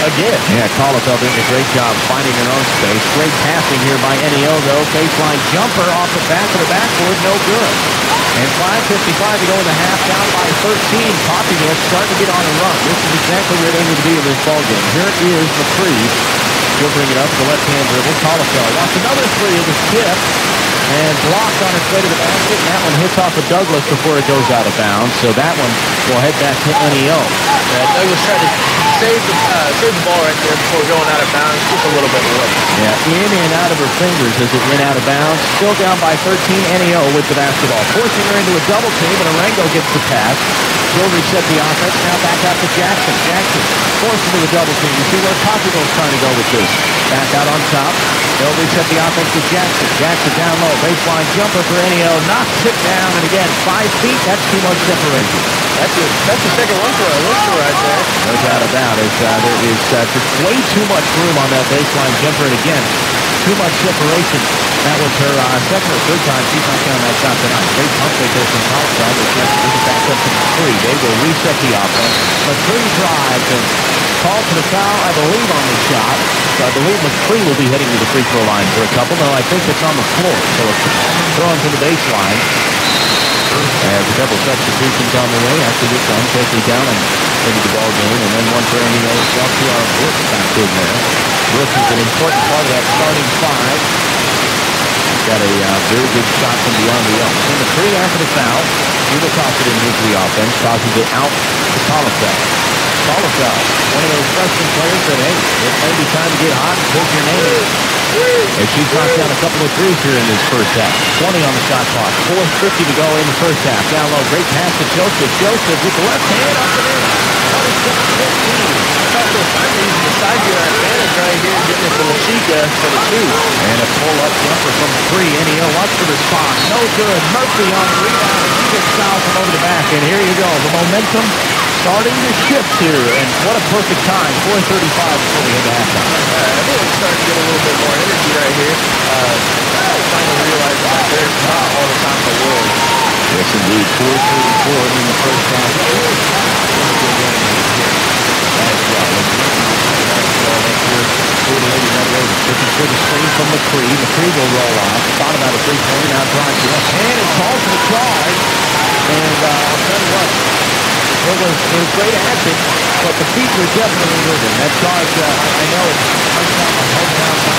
Again. Yeah, Calafell doing a great job finding her own space. Great passing here by NEO, though. Baseline jumper off the back of the backboard, no good. And 5:55 to go in the half, down by 13. Coffeyville starting to get on a run. This is exactly where they need to be in this ballgame. Here is McCree. She'll bring it up with the left-hand dribble. Calafell wants another three of the skip. And blocked on its way to the basket. And that one hits off of Douglas before it goes out of bounds. So that one will head back to NEO. Douglas tried to save the ball right there before going out of bounds. Just a little bit low. Yeah, in and out of her fingers as it went out of bounds. Still down by 13. NEO with the basketball. Forcing her into a double team, and Arengo gets the pass. She'll reset the offense. Now back out to Jackson. Jackson forced into a double team. You see where Coffeyville's trying to go with this. Back out on top. They'll reset the offense to Jackson. Jackson down low. Baseline jumper for NEO. Knocks it down. And again, 5 feet. That's too much separation. That's the second one for Alyssa right there. No doubt about it. There is just way too much room on that baseline jumper. And again, too much separation. That was her second or third time she's knocked down that shot tonight. Great pump fake there from Colorado. They just bring it back up to McCree. They will reset the offense. McCree drives and called for the foul, I believe, on the shot. So I believe McCree will be heading to the free throw line for a couple. No, I think it's on the floor. So it's thrown to the baseline. As a couple substitutions on the way after this one, Casey down and into the ball game, and then one for Indiana itself. PR Brooks back in there. Brooks is an important part of that starting five. Got a very good shot from beyond the arc. So McCree after the foul, he will toss it in here to the offense, tosses it out to Colifel. Colifel, one of those freshman players that, hey, it may be time to get hot and put your name in. And she's knocked down a couple of threes here in this first half. 20 on the shot clock. 4:50 to go in the first half. Down low, great pass to Joseph. Joseph with the left hand up and in. 27-15. Taco finally using the side here advantage right here, getting it to Machika for the two. And a pull-up jumper from three. NEO watch for the spot. No good. Murphy on the rebound. He gets fouled from over the back. And here you go. The momentum starting to shift here. And what a perfect time. 4:35 before we hit halftime. Everyone's starting to get a little bit more energy right here. Finally realizing that there's not all the time in the world. Yes, indeed. 4:34 in the first half. Looking for the screen from McCree. McCree will roll off. Thought about a three-pointer. Now drives to left hand and calls for the charge. And I'll tell you what, it was great action, but the feet were definitely moving. That charge, I know it's hometown, but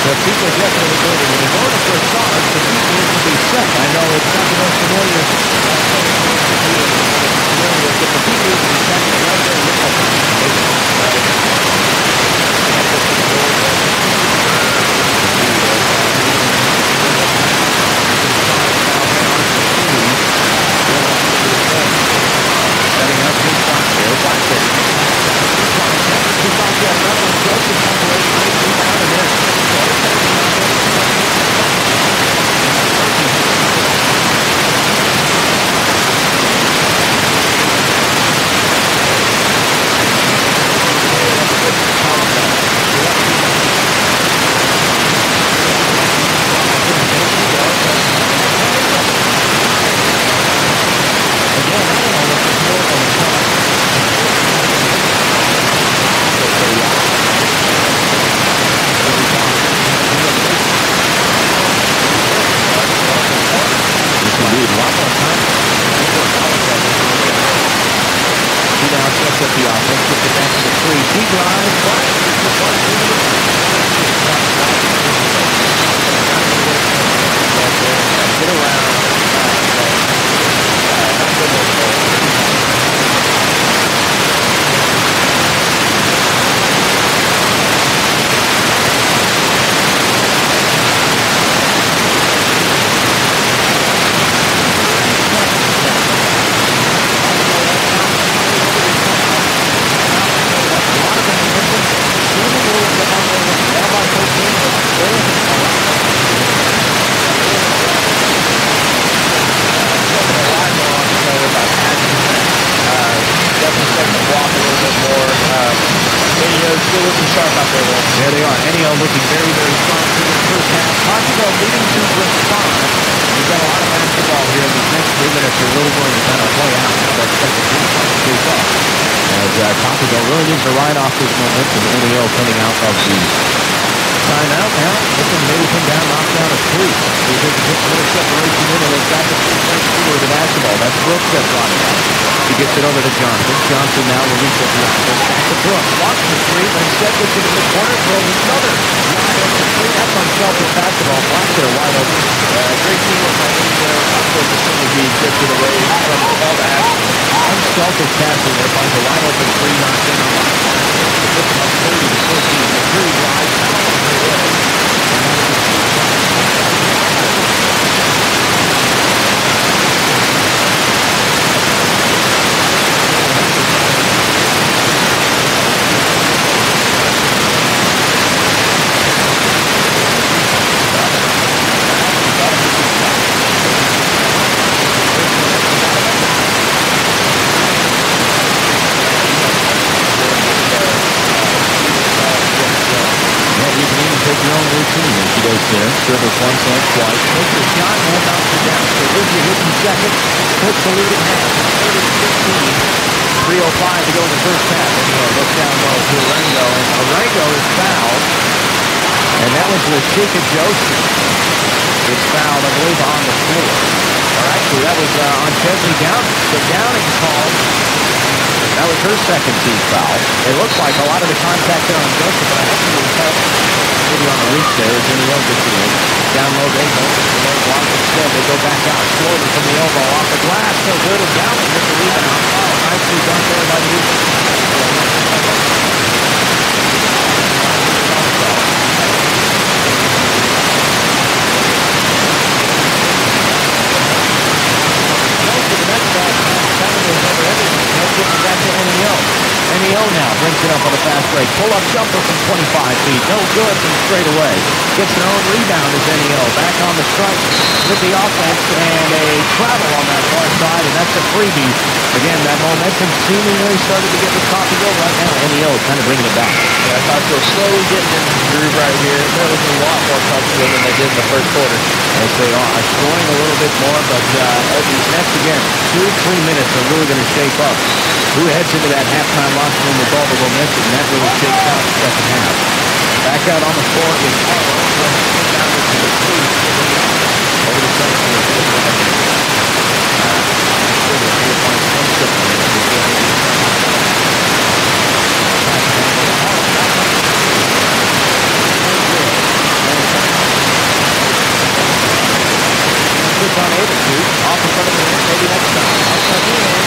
the feet were definitely moving. When you're going for a charge, the feet need to be set. I know it's not the most familiar, but the feet need to be set. Right there, look at setting up his shot there. Watch it. Up the offense, gets it back to the three. She drives, get around. Still looking sharp out there, though. There they are. NEO looking very, very strong through the first half. Possible needing to respond. We've got a lot of basketball here in these next 3 minutes. Are really going to kind of play out. But second team is up. As Copperville really needs to ride off this momentum. NEO coming out of the timeout now. Looking maybe come down, knock down a three. They get a little separation in, and they've got the three-point shooter of the basketball. That's Brooks that's running out. He gets it over to Johnson. Johnson now will reach it now. Goes back to Brooks. Walks the three, but instead gets it in the corner. Throws another. Wide open three. That's unselfish basketball. Blocks it wide open. Great teamwork by him there. As soon as he gets it away from all the action. Unselfish passing there. Finds a wide open three. Knocks in on the puts him up 30 to 14. The three drives out on the way. once and twice. Takes a shot and will bounce it down. So Rizzi hits in second. Puts the lead in half. 30-15. 3:05 to go in the first half. And looks down low to Arango. And Arango is fouled. And that was Lashika Joseph. It's fouled, I believe, on the floor. All right, so that was on Chesley Downing. So Downing's called. That was her second team foul. It looks like a lot of the contact there on Joseph, but I hope you will touch maybe on the reach there as any other gets it in. Down low, they go. The block instead. They go back out slowly from the elbow off the glass. So good. And Downing hits the rebound. Nicely done there by the back to NEO. NEO now brings it up on the fast break. Pull-up jumper from 25 feet. No good from straight away. Gets an own rebound as NEO. Back on the strike with the offense and a travel on that far side, and that's a freebie. Again, that momentum seemingly started to get the Coffeyville right now. NEO kind of bringing it back. Yeah, Coffeyville slowly getting into the groove right here. That was a lot more Coffeyville than they did in the first quarter. Yes, they are. Scoring a little bit more, but these next, again, 2-3 minutes are really going to shape up. Who heads into that halftime locker room with all the momentum, and that really shapes out the second half. Back out on the floor is Harlow. Down to the three. Over the center for the Puts on able to. Off in front of the net. Maybe next time. Outside in.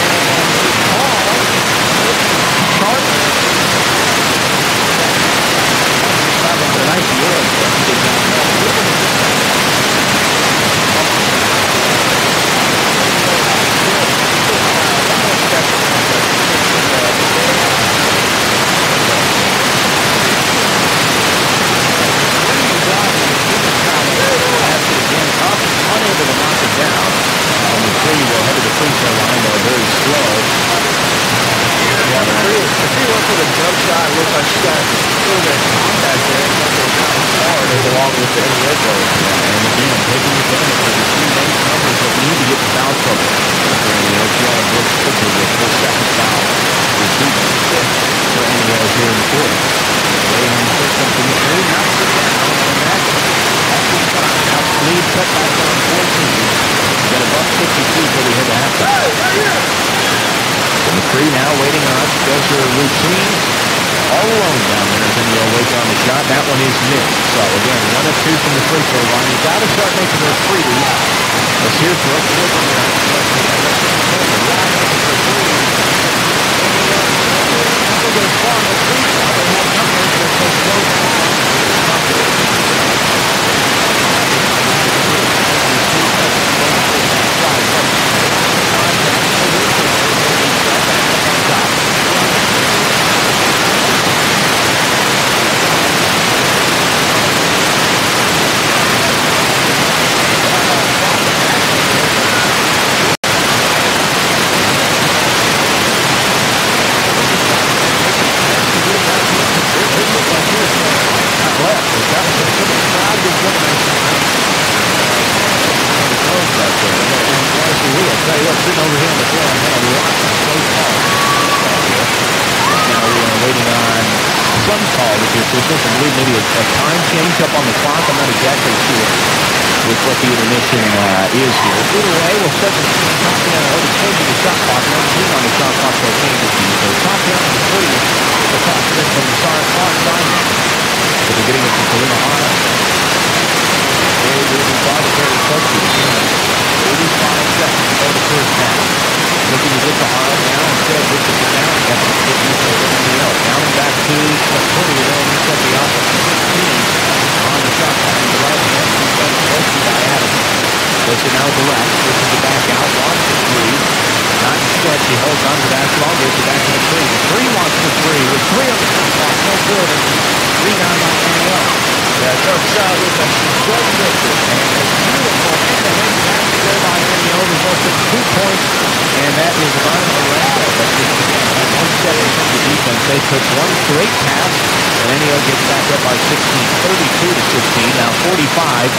They took one straight pass And Enio gets back up by 16, 32-16. Now 45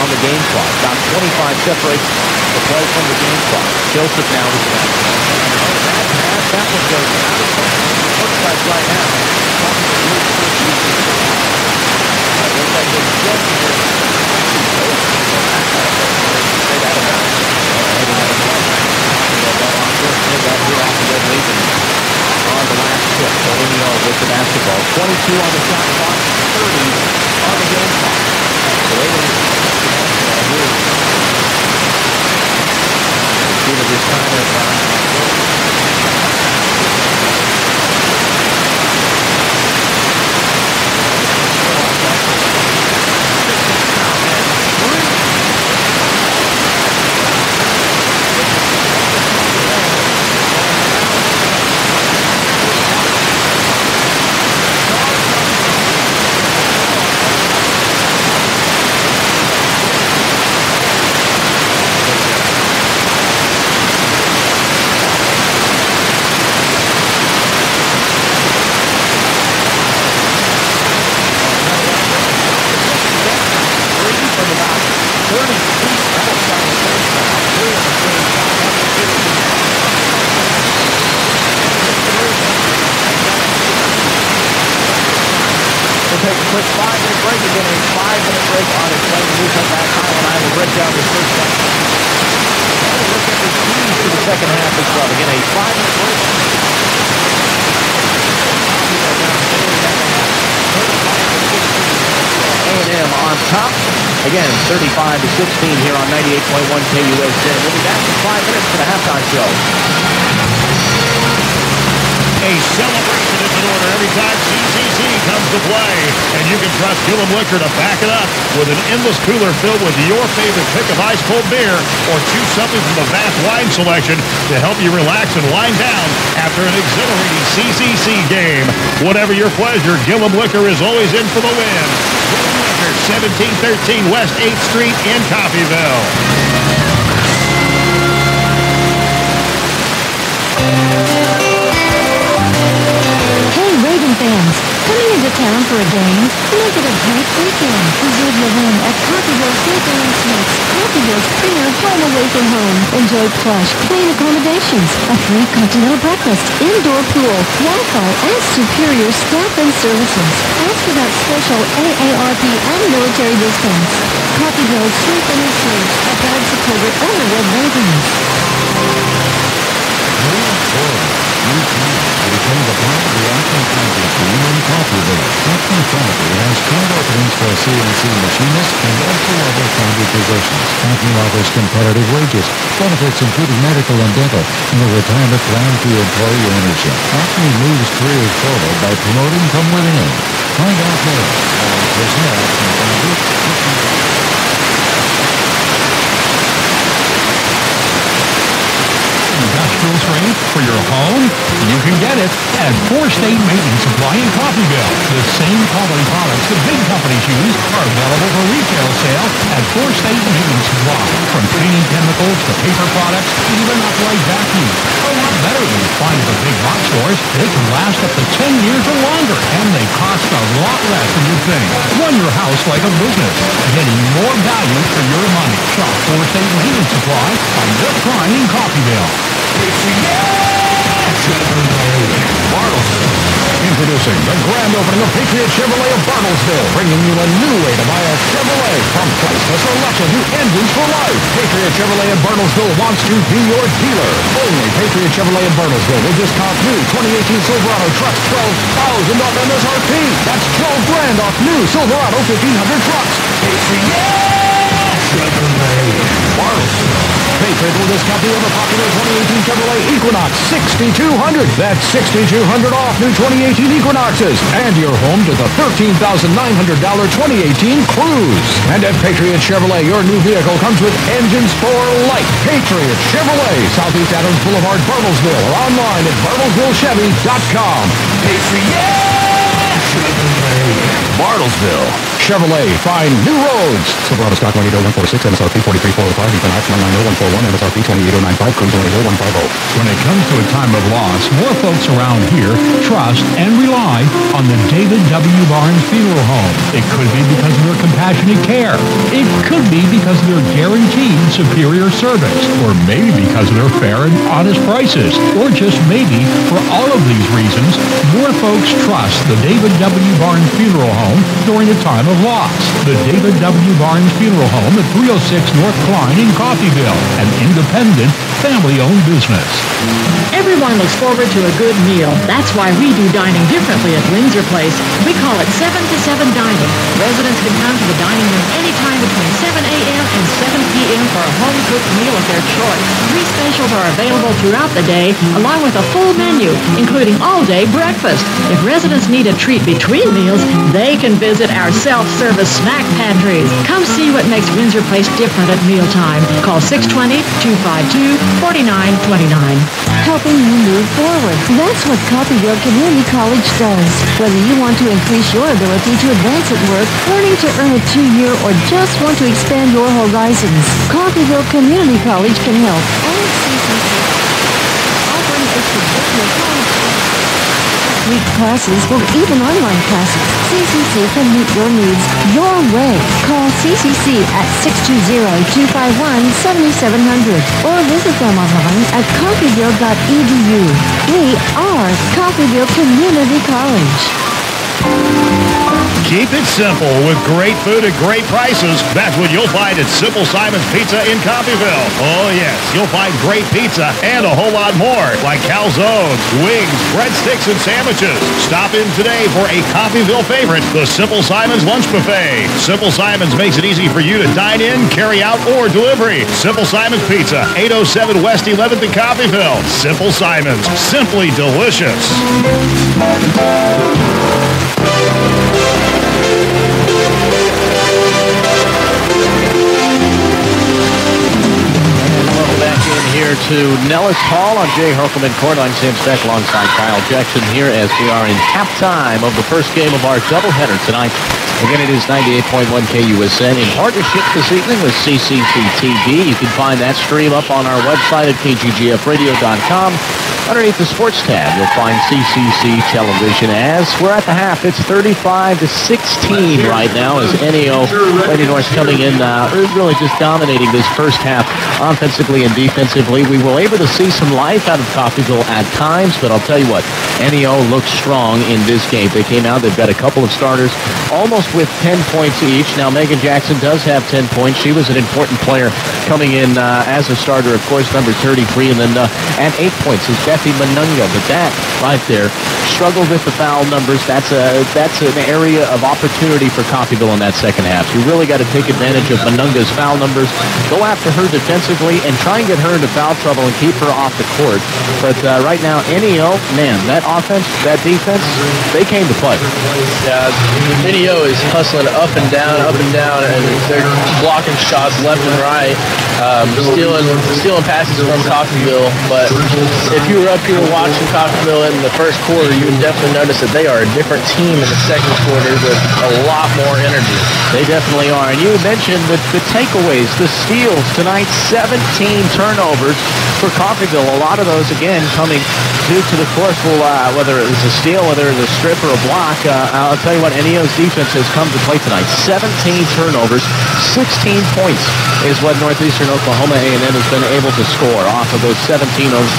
on the game clock. About 25 separates the play from the game clock. Joseph now with the basketball. That one goes out of play. Looks like right now. Looks like they're just here. Straight out of bounds. Heading out of the line. Ball on first. They got here off the red lead. On the last tip. Enio with the basketball. 22 on the shot clock. 30 on the game clock. So they will here. See what this time is on. Take a quick 5-minute break. Again, a 5-minute break on its way. We come back. Kyle and I will break down the first half. We'll look at the keys to the second half as well. Again, a 5-minute break. A&M on top. Again, 35-16 here on 98.1 KUSN. We'll be back in 5 minutes for the halftime show. A celebration is in order every time CCC comes to play. And you can trust Gillum Liquor to back it up with an endless cooler filled with your favorite pick of ice-cold beer, or choose something from the vast wine selection to help you relax and wind down after an exhilarating CCC game. Whatever your pleasure, Gillum Liquor is always in for the win. Gillum Liquor, 1713 West 8th Street in Coffeyville. Hey, Raven fans, coming into town for a game? Make it a great weekend. Reserve your room at Coffeyville St. Anne Suites, Coffeyville's premier home away from home. Enjoy plush, clean accommodations, a free continental breakfast, indoor pool, Wi-Fi, and superior staff and services. Ask about special AARP and military discounts. Coffeyville's St. Anne Suites, a proud supporter of the Red Ravens. Become the part of the Acme County team in Coffeyville. Acme County has current openings for CNC machinists and entry-level foundry positions. Acme offers competitive wages, benefits including medical and dental, and a retirement plan through employee ownership. Acme moves careers forward by promoting from within. Find out more. Personnel Acme Foundry. Industrial strength for your home? You can get it at 4 State Maintenance Supply in Coffeyville. The same quality products the big companies use are available for retail sale at 4 State Maintenance Supply. From cleaning chemicals to paper products, even upright vacuums. Oh, not better than find the big box stores. They can last up to 10 years or longer, and they cost a lot less than you think. Run your house like a business, getting more value for your money. Shop 4 State Maintenance Supply on your prime in Coffeyville. Introducing the grand opening of Patriot Chevrolet of Bartlesville, bringing you a new way to buy a Chevrolet. From priceless selection to engines for life, Patriot Chevrolet of Bartlesville wants to be your dealer. Only Patriot Chevrolet of Bartlesville will discount new 2018 Silverado trucks $12,000 off MSRP. That's $12,000 off new Silverado 1500 trucks. Patriot Chevrolet Bartlesville. Patriot will discount the other popular 2018 Chevrolet Equinox 6200. That's 6200 off new 2018 Equinoxes. And you're home to the $13,900 2018 Cruze. And at Patriot Chevrolet, your new vehicle comes with engines for life. Patriot Chevrolet, Southeast Adams Boulevard, Bartlesville, or online at bartlesvillechevy.com. Patriot Chevrolet Bartlesville. Chevrolet. Find new roads. Silverado stock 180-146, MSRP 43-405, Equinox 190-141, MSRP 28-095, Cruise 180-150. When it comes to a time of loss, more folks around here trust and rely on the David W. Barnes Funeral Home. It could be because of their compassionate care. It could be because of their guaranteed superior service. Or maybe because of their fair and honest prices. Or just maybe, for all of these reasons, more folks trust the David W. Barnes Funeral Home during a time of loss. The David W. Barnes Funeral Home at 306 North Klein in Coffeyville, an independent, family-owned business. Everyone looks forward to a good meal. That's why we do dining differently at Windsor Place. We call it 7 to 7 dining. Residents can come to the dining room anytime between 7 a.m. and 7 p.m. for a home-cooked meal of their choice. 3 specials are available throughout the day, along with a full menu, including all-day breakfast. If residents need a treat between meals, they can visit our self-service snack pantries. Come see what makes Windsor Place different at mealtime. Call 620-252-4929. Helping you move forward. That's what Coffeyville Community College does. Whether you want to increase your ability to advance at work, learning to earn a 2-year, or just want to expand your horizons, Coffeyville Community College can help. And CCC offering a traditional college week classes or even online classes. CCC can meet your needs your way. Call CCC at 620-251-7700 or visit them online at coffeyville.edu. We are Coffeyville Community College. Keep it simple with great food at great prices. That's what you'll find at Simple Simon's Pizza in Coffeyville. Oh, yes, you'll find great pizza and a whole lot more, like calzones, wings, breadsticks, and sandwiches. Stop in today for a Coffeyville favorite, the Simple Simon's Lunch Buffet. Simple Simon's makes it easy for you to dine in, carry out, or delivery. Simple Simon's Pizza, 807 West 11th in Coffeyville. Simple Simon's, simply delicious. Here to Nellis Hall on Jay Herkelman Court. I'm Sam Speck alongside Kyle Jackson here as we are in halftime of the first game of our doubleheader tonight. Again, it is 98.1 KUSN in partnership this evening with CCC TV. You can find that stream up on our website at kggfradio.com. Underneath the sports tab, you'll find CCC television. As we're at the half, it's 35-16 right now as NEO Lady North coming in, really just dominating this first half offensively and defensively. We were able to see some life out of Coffeyville at times, but I'll tell you what, NEO looks strong in this game. They came out, they've got a couple of starters, almost with 10 points each. Now, Megan Jackson does have 10 points. She was an important player coming in as a starter, of course, number 33, and then at 8 points is Bethy Manunga. But that right there struggled with the foul numbers. That's an area of opportunity for Coffeyville in that second half. You really got to take advantage of Manunga's foul numbers, go after her defensively, and try and get her into foul trouble and keep her off the court. But right now, NEO, man, that offense, that defense, they came to play. Yeah, NEO is hustling up and down, and they're blocking shots left and right, stealing passes from Coffeyville. But if you were up here watching Coffeyville in the first quarter, you would definitely notice that they are a different team in the second quarter with a lot more energy. They definitely are. And you mentioned the takeaways, the steals tonight, 17 turnovers for Coffeyville. A lot of those, again, coming due to the forceful, whether it was a steal, whether it was a strip or a block. I'll tell you what, NEO's defense has come to play tonight. 17 turnovers, 16 points is what Northeastern Oklahoma A&M has been able to score off of those 17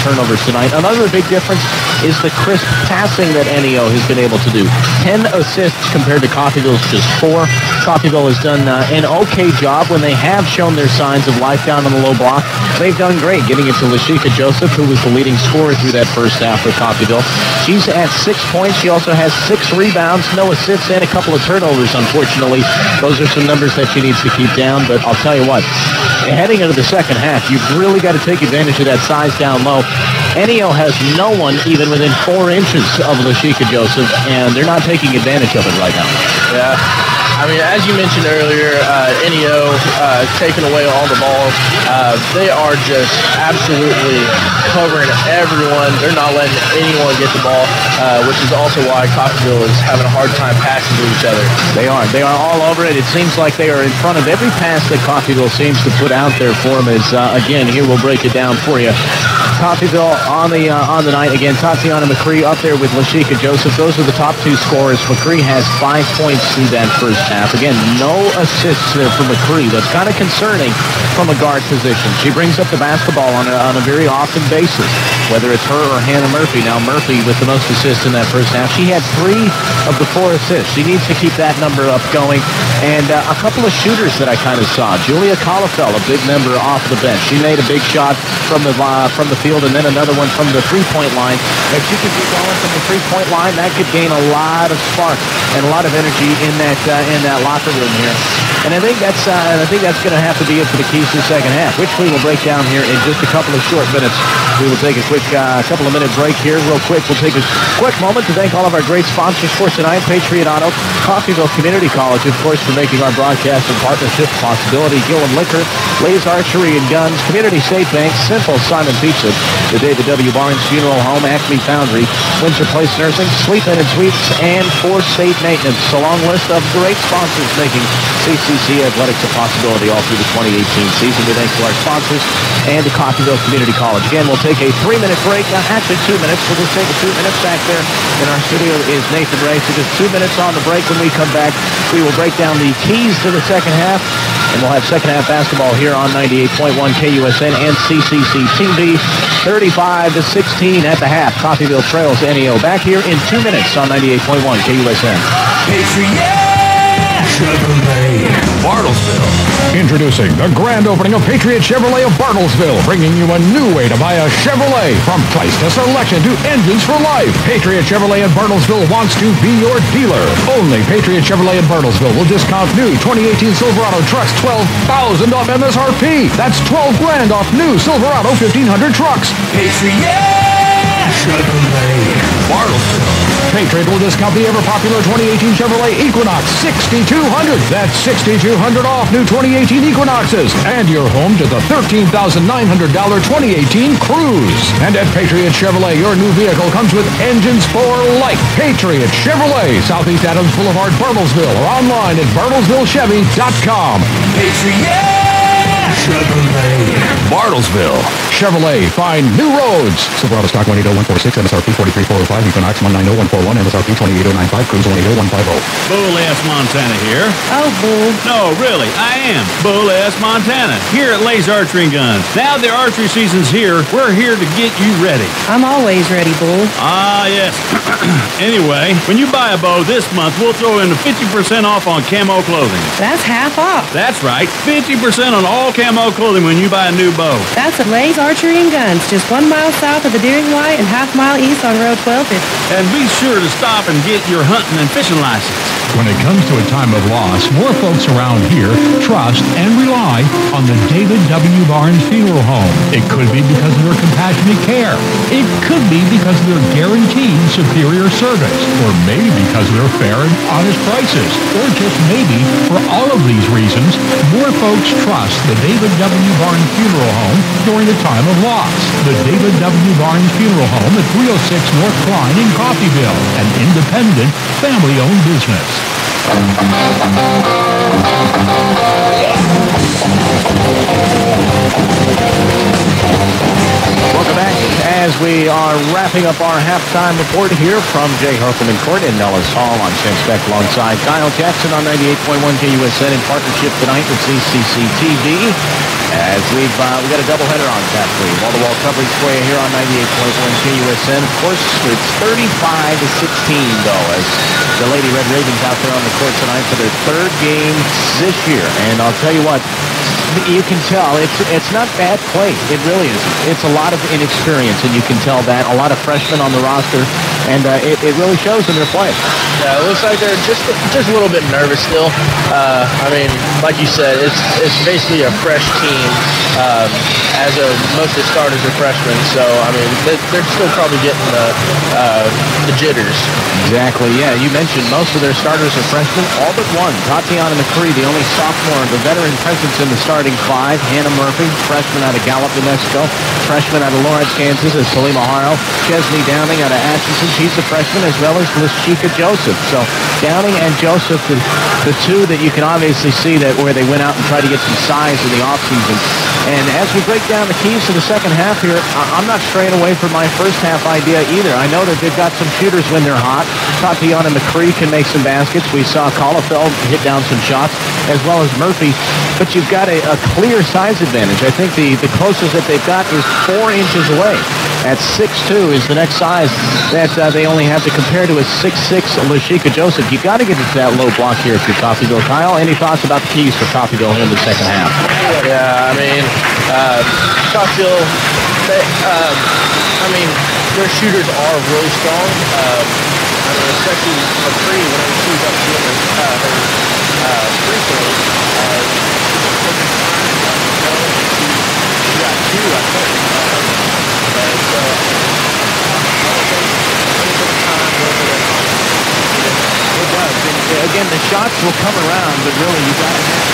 turnovers tonight. Another big difference is the crisp passing that NEO has been able to do. 10 assists compared to Coffeyville's just 4. Coffeyville has done an okay job when they have shown their signs of life down on the low block. They've done great getting it to Lashika Joseph, who was the leading scorer through that first half for Coffeyville. She's at 6 points. She also has 6 rebounds, no assists, and a couple of turnovers, unfortunately. Those are some numbers that she needs to keep down, but I'll tell you what, heading into the second half, you've really got to take advantage of that size down low. NEO has no one even within 4 inches of Lashika Joseph, and they're not taking advantage of it right now. Yeah. I mean, as you mentioned earlier, NEO taking away all the ball. They are just absolutely covering everyone. They're not letting anyone get the ball, which is also why Coffeyville is having a hard time passing to each other. They are. They are all over it. It seems like they are in front of every pass that Coffeyville seems to put out there for them. Again, here we'll break it down for you. Coffeyville on the night. Again, Tatiana McCree up there with Lashika Joseph. Those are the top two scorers. McCree has 5 points through that first half. Again, no assists there for McCree. That's kind of concerning from a guard position. She brings up the basketball on a very often basis, whether it's her or Hannah Murphy. Now, Murphy with the most assists in that first half. She had 3 of the 4 assists. She needs to keep that number up going. And a couple of shooters that I kind of saw. Julia Collifell, a big member off the bench. She made a big shot from the field, and then another one from the three-point line. If she could be going from the three-point line, that could gain a lot of spark and a lot of energy in that locker room here. And I think that's going to have to be it for the keys to the second half, which we will break down here in just a couple of short minutes. We will take a quick couple of minute break here real quick. We'll take a quick moment to thank all of our great sponsors for tonight. Patriot Auto, Coffeyville Community College, of course, for making our broadcast and partnership possibility. Gillen Liquor, Lay's Archery and Guns, Community State Bank, Simple Simon Pizza, the David W. Barnes Funeral Home, Acme Foundry, Windsor Place Nursing, Sleep In and Suites, and For State Maintenance. A long list of great sponsors making CCC Athletics a possibility all through the 2018 season. We thank to our sponsors and the Coffeyville Community College. Again, we'll take a 3-minute break. Now, actually 2 minutes. We'll just take a 2 minutes. Back there in our studio is Nathan Ray. So just 2 minutes on the break. When we come back, we will break down the keys to the second half. And we'll have second half basketball here on 98.1 KUSN and CCC TV. 35-16 at the half. Coffeyville trails NEO. Back here in 2 minutes on 98.1 KUSN. Patriot Chevrolet, Bartlesville. Introducing the grand opening of Patriot Chevrolet of Bartlesville, bringing you a new way to buy a Chevrolet. From price to selection to engines for life, Patriot Chevrolet in Bartlesville wants to be your dealer. Only Patriot Chevrolet in Bartlesville will discount new 2018 Silverado trucks $12,000 off MSRP. That's $12,000 off new Silverado 1500 trucks. Patriot Chevrolet, Bartlesville. Patriot will discount the ever-popular 2018 Chevrolet Equinox $6,200. That's $6,200 off new 2018 Equinoxes. And you're home to the $13,900 2018 Cruze. And at Patriot Chevrolet, your new vehicle comes with engines for life. Patriot Chevrolet, Southeast Adams Boulevard, Bartlesville, or online at bartlesvillechevy.com. Patriot Chevrolet, Bartlesville. Chevrolet, find new roads. Silverado stock 180-146, MSRP 43,405, Equinox 190-141, MSRP 28,095, Cruze 180-150. Bull S. Montana here. Oh, Bull. No, really, I am Bull S. Montana, here at Lay's Archery and Guns. Now the archery season's here, we're here to get you ready. I'm always ready, Bull. Ah, yes. Anyway, when you buy a bow this month, we'll throw in 50% off on camo clothing. That's half off. That's right, 50% on all camo clothing when you buy a new bow. That's at Lay's Archery and Guns, just 1 mile south of the Deering White and half mile east on Road 1250. And be sure to stop and get your hunting and fishing license. When it comes to a time of loss, more folks around here trust and rely on the David W. Barnes Funeral Home. It could be because of their compassionate care. It could be because of their guaranteed superior service. Or maybe because of their fair and honest prices. Or just maybe, for all of these reasons, more folks trust the David W. Barnes Funeral Home during the time of loss. The David W. Barnes Funeral Home at 306 North Klein in Coffeyville, an independent, family-owned business. Welcome back as we are wrapping up our halftime report here from Jay Hartleman Court in Nellis Hall on Champ Speck alongside Kyle Jackson on 98.1 KUSN in partnership tonight with CCC TV. As we got a doubleheader on tap for you. Wall-to-wall coverage for you here on 98.1 KUSN. Of course, it's 35-16 though, as the Lady Red Ravens out there on the court tonight for their third game this year. And I'll tell you what, You can tell it's not bad play. It really isn't. It's a lot of inexperience, and you can tell that. A lot of freshmen on the roster, and it really shows in their play. Yeah, it looks like they're just a little bit nervous still. I mean, like you said, it's basically a fresh team. As most of the starters are freshmen, so I mean they're still probably getting the jitters. Exactly. Yeah, you mentioned most of their starters are freshmen, all but one. Tatiana McCree, the only sophomore, the veteran presence in the starting five. Hannah Murphy, freshman out of Gallup, New Mexico. Freshman out of Lawrence, Kansas, is Salima Haro. Chesney Downing out of Atchison, she's a freshman, as well as Lashika Joseph. So Downing and Joseph, the two that you can obviously see that where they went out and tried to get some size in the offseason. And as we break down the keys to the second half here, I'm not straying away from my first half idea either. I know that they've got some shooters when they're hot. Tatiana McCree can make some baskets. We saw Caulifeld hit down some shots, as well as Murphy. But you've got a clear size advantage. I think the closest that they've got is 4 inches away. At 6'2" is the next size that they only have to compare to a 6'6" Lashika Joseph. You've got to get into that low block here if you're Coffeyville. Kyle, any thoughts about the keys for Coffeyville in the second half? Yeah, I mean, Coffeyville, their shooters are really strong. I mean, especially McCree whenever she's up shooting her free throws. She got 2, I think. And so, It does. And again, the shots will come around, but really you got to have.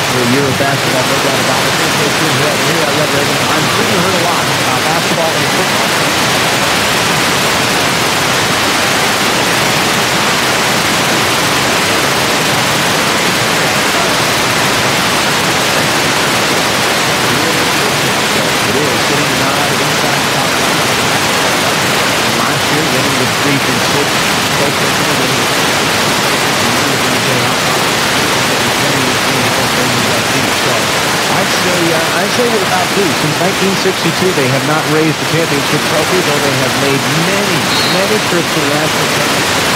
For a year of basketball, no doubt about it. Here at Red Raven, I'm sure you heard a lot about basketball and football. It is sitting inside top last year, winning with 3 from 6. So I'd say we're about due. Since 1962, they have not raised the championship trophy, though they have made many trips to the national championship.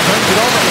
Turns it over.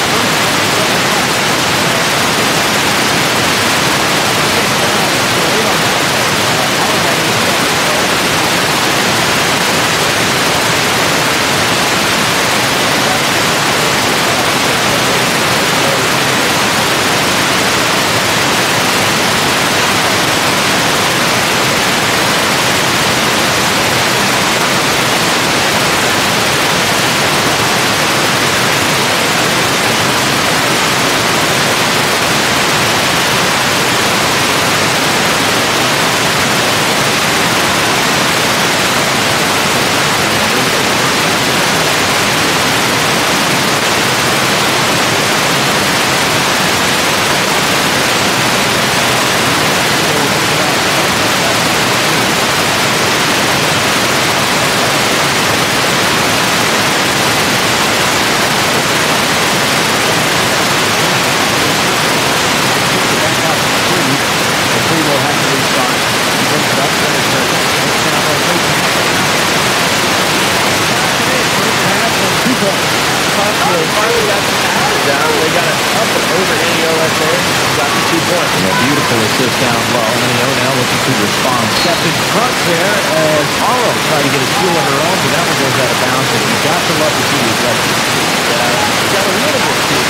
They got it up and over Neo right there. Got the 2 points. And a beautiful assist down low. Neo now looking to respond. Stepped in front there as Haro tried to get a steal of her own, but that one goes out of bounds. And you got to love to see these guys. You got a little bit too.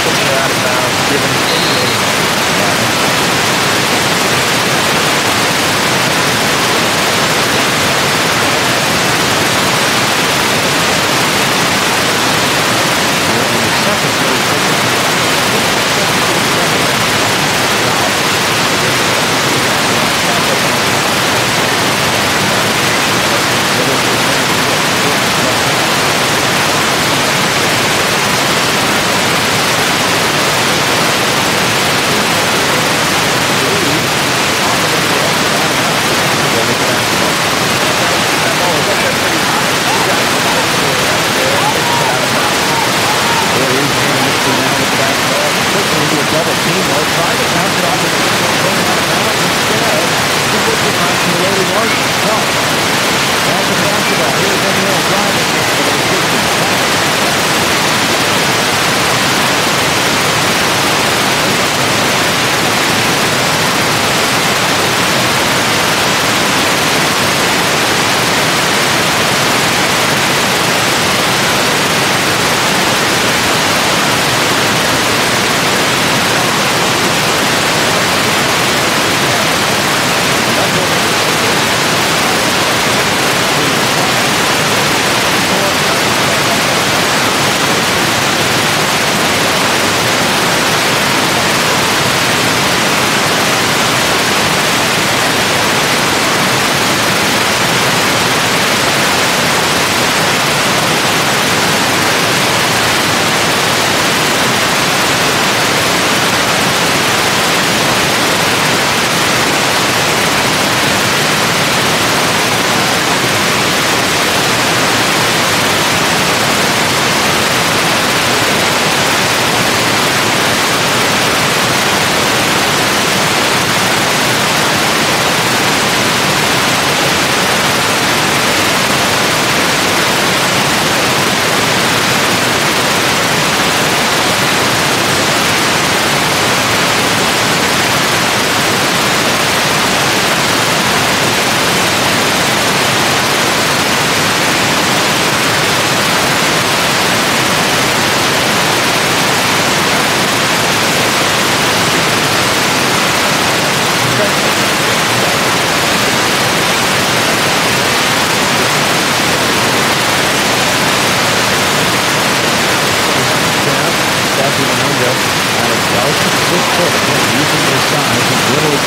Pushing her out of bounds, giving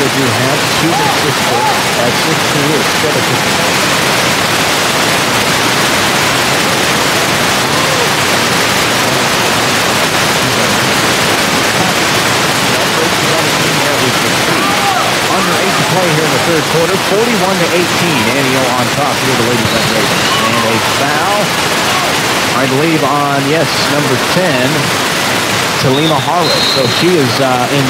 they do have. Cuban sister at 16 is still a 50. Under 8 to play here in the third quarter. 41-18. Antio on top here, the Lady Red Ravens. And a foul, I believe, on, number 10, Talima Harlow. So she is in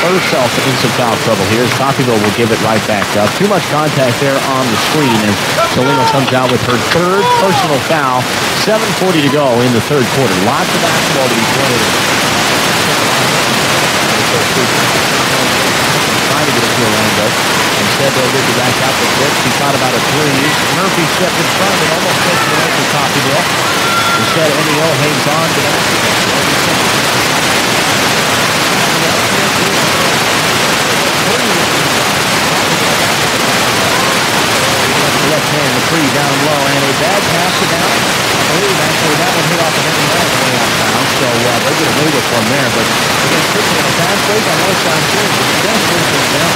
herself in some foul trouble here. Coffeyville will give it right back up. Too much contact there on the screen as Talima comes out with her third personal foul. 7:40 to go in the third quarter. Lots of basketball to be played. Trying to get it to Orlando. Instead, they'll get it back out the foot. She thought about a three. Murphy stepped in front and almost takes it away from Coffeyville. Instead, Neo hangs on to that. Left hand, the three down low, and a bad pass to down. I believe actually that one hit off of any way out of bounds, so they'll get away with one there. But again, quickly on a fast break on North Side Church, it's the best thing to down.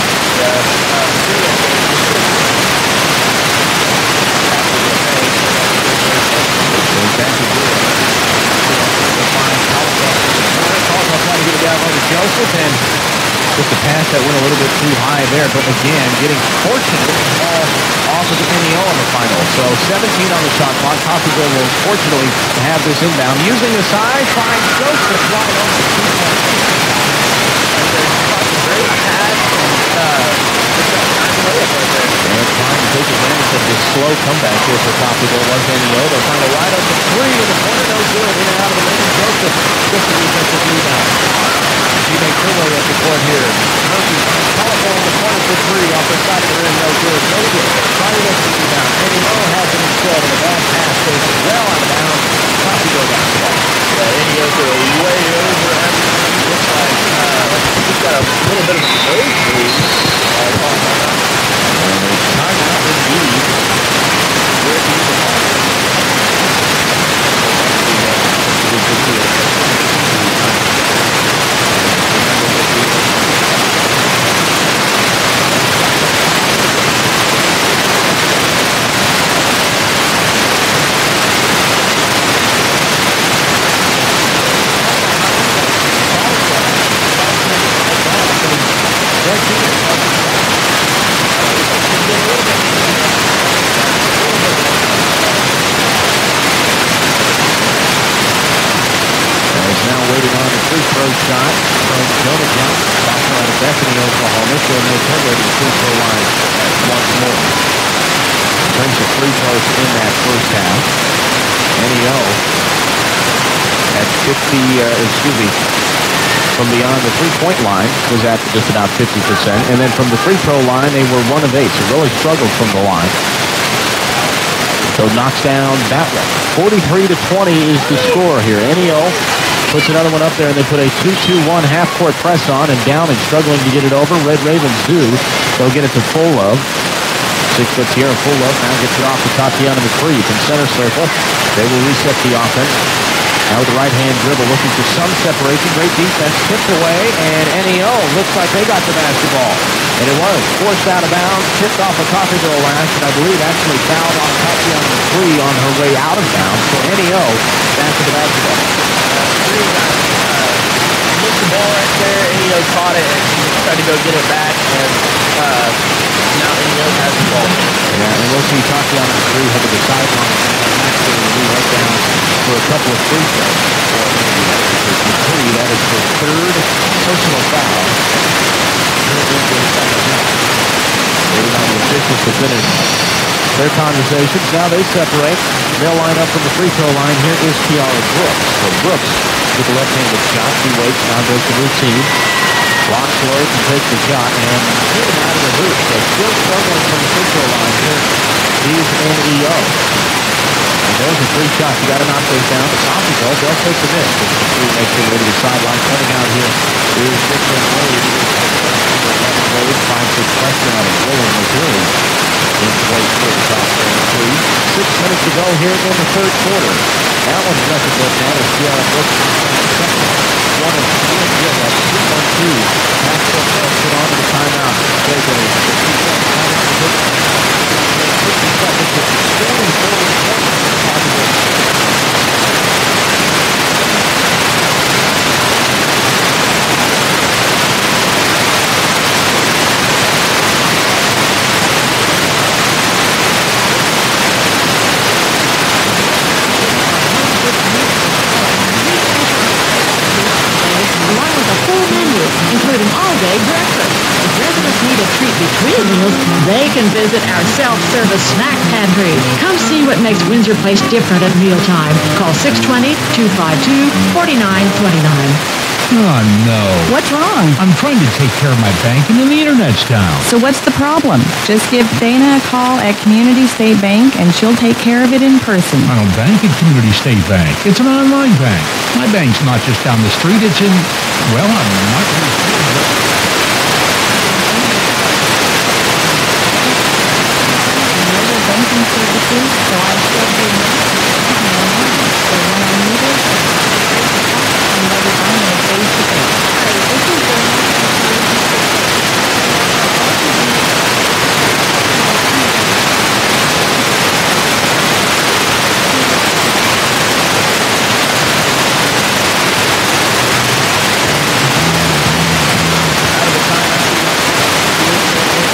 Caldwell trying to get it down over Joseph, and just a pass that went a little bit too high there, but again, getting fortunate with the ball off of the Neo on the final. So 17 on the shot clock. Coffeyville will fortunately have this inbound. Using the size, finds Joseph right over the 2-point. Great pass, and trying to take advantage of this slow comeback here for Coffeyville was Neo. They'll find a wide open three in the corner, no good. In and out of the lane, Joseph gets the defensive rebound. She makes her way up the court here. Murphy finds Telephone in the corner for three. Off the side of the rim, no good. No good. Trying to get the rebound. Neo has it instead, and a bad pass goes well out of bounds. Coffeyville basketball. Neo go way over everything. Looks like he's got a little bit of a nosebleed. And a timeout indeed. Shot from Jonah Johnson, South Carolina Bethany, Oklahoma. She'll make her way to the free throw line once more. Brings the free throws in that first half. Neo at 50, from beyond the three-point line was at just about 50%. And then from the free throw line, they were 1 of 8, so really struggled from the line. So knocks down that one. 43-20 is the score here. Neo puts another one up there, and they put a 2-2-1 half-court press on, and down and struggling to get it over. Red Ravens do. They'll get it to Full Love. 6 foot here, Full Love now gets it off to Tatiana McCree from center circle. They will reset the offense. Now with the right-hand dribble, looking for some separation. Great defense, tipped away, and Neo looks like they got the basketball. And it was forced out of bounds, tipped off a Coffeyville lash, and I believe actually fouled on Tatiana McCree on her way out of bounds. So Neo back to the basketball. Missed the ball right there. Neo caught it and tried to go get it back, and now Neo has the ball. Yeah, and we'll see Tatiana McCree head to the sideline. We went down for a couple of free throws. McCree, that is her third personal foul. Waiting on the officials to finish their conversations. Now they separate. They'll line up from the free throw line. Here is Kiara Brooks. So Brooks with the left-handed shot. She waits, now goes to routine. Blocks lows and takes the shot, and hit him out of the hoop. So still struggling from the free throw line here. He's Neo. And there's a free shot. You got to knock those down. The Coffeyville, they'll take the miss. McCree makes her way to the sideline. Coming out here is Victor Wade. Wade finds his question on a rolling Missouri. In place for the top 3. 6 minutes to go here in the third quarter. That one's nothing but now is Kiara Brooks. 1 and 2. 2-1-2. Basketball put on to the timeout. a treat between meals, they can visit our self-service snack pantry. Come see what makes Windsor Place different at mealtime. Call 620-252-4929. Oh, no. What's wrong? I'm trying to take care of my banking and the internet's down. So what's the problem? Just give Dana a call at Community State Bank and she'll take care of it in person. I don't bank at Community State Bank. It's an online bank. My bank's not just down the street. It's in, well, I'm not really sure. Banking services, so I still do banking online. So when I need it, I'm ready to buy it face-to-face.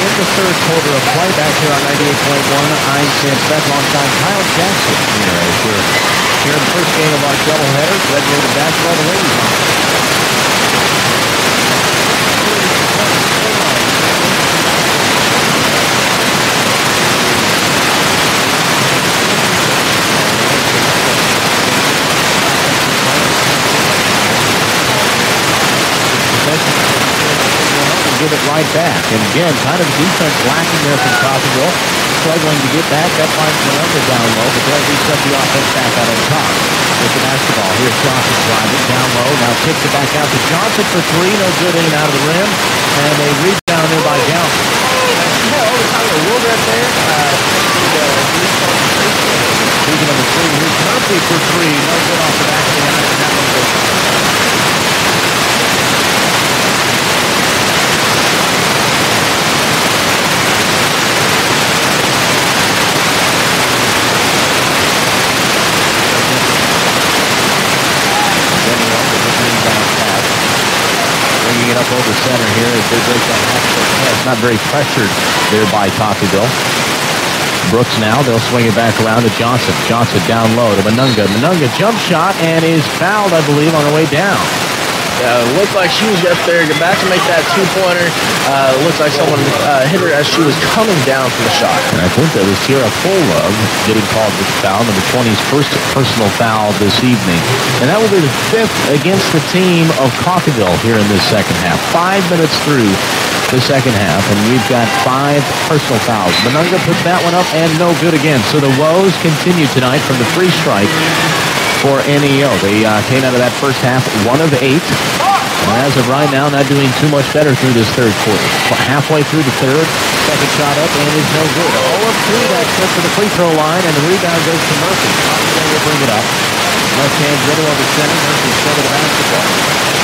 This is the third quarter of play back here on 98.1. I'm Sam Speck alongside Kyle Jackson here as we're here in the first game of our doubleheader. Red Raven basketball, the ladies on. Give it right back. And again, kind of defense lacking there from Coffeyville. Struggling to get back. That finds Melinda down low, but they'll reset the offense back out on top with the basketball. Here's Johnson driving down low. Now kicks it back out to Johnson for three. No good in and out of the rim. And a rebound there by Gallup. A little bit there. Speaking of the three, here's Murphy for three. No good off the back of the iron. And that one goes. Bringing it up over center here as they break that half-court pass. Not very pressured there by Coffeyville. Brooks now, they'll swing it back around to Johnson. Johnson down low to Manunga. Manunga jump shot and is fouled, I believe, on her way down. Looked like she was up there, get back to make that two-pointer. Looked like someone hit her as she was coming down for the shot. And I think that was Tierra Polov getting called for the foul, number 20's first personal foul this evening. And that will be the fifth against the team of Coffeyville here in this second half. 5 minutes through the second half, and we've got 5 personal fouls. Manunga puts that one up, and no good again. So the woes continue tonight from the free strike for NEO. They came out of that first half 1 of 8. And as of right now, not doing too much better through this third quarter. Halfway through the third, second shot up and is no good. 0 of 2, that trip to the free throw line, and the rebound goes to Murphy. Coffeyville will bring it up. Left hand dribble over center. Murphy center the basketball.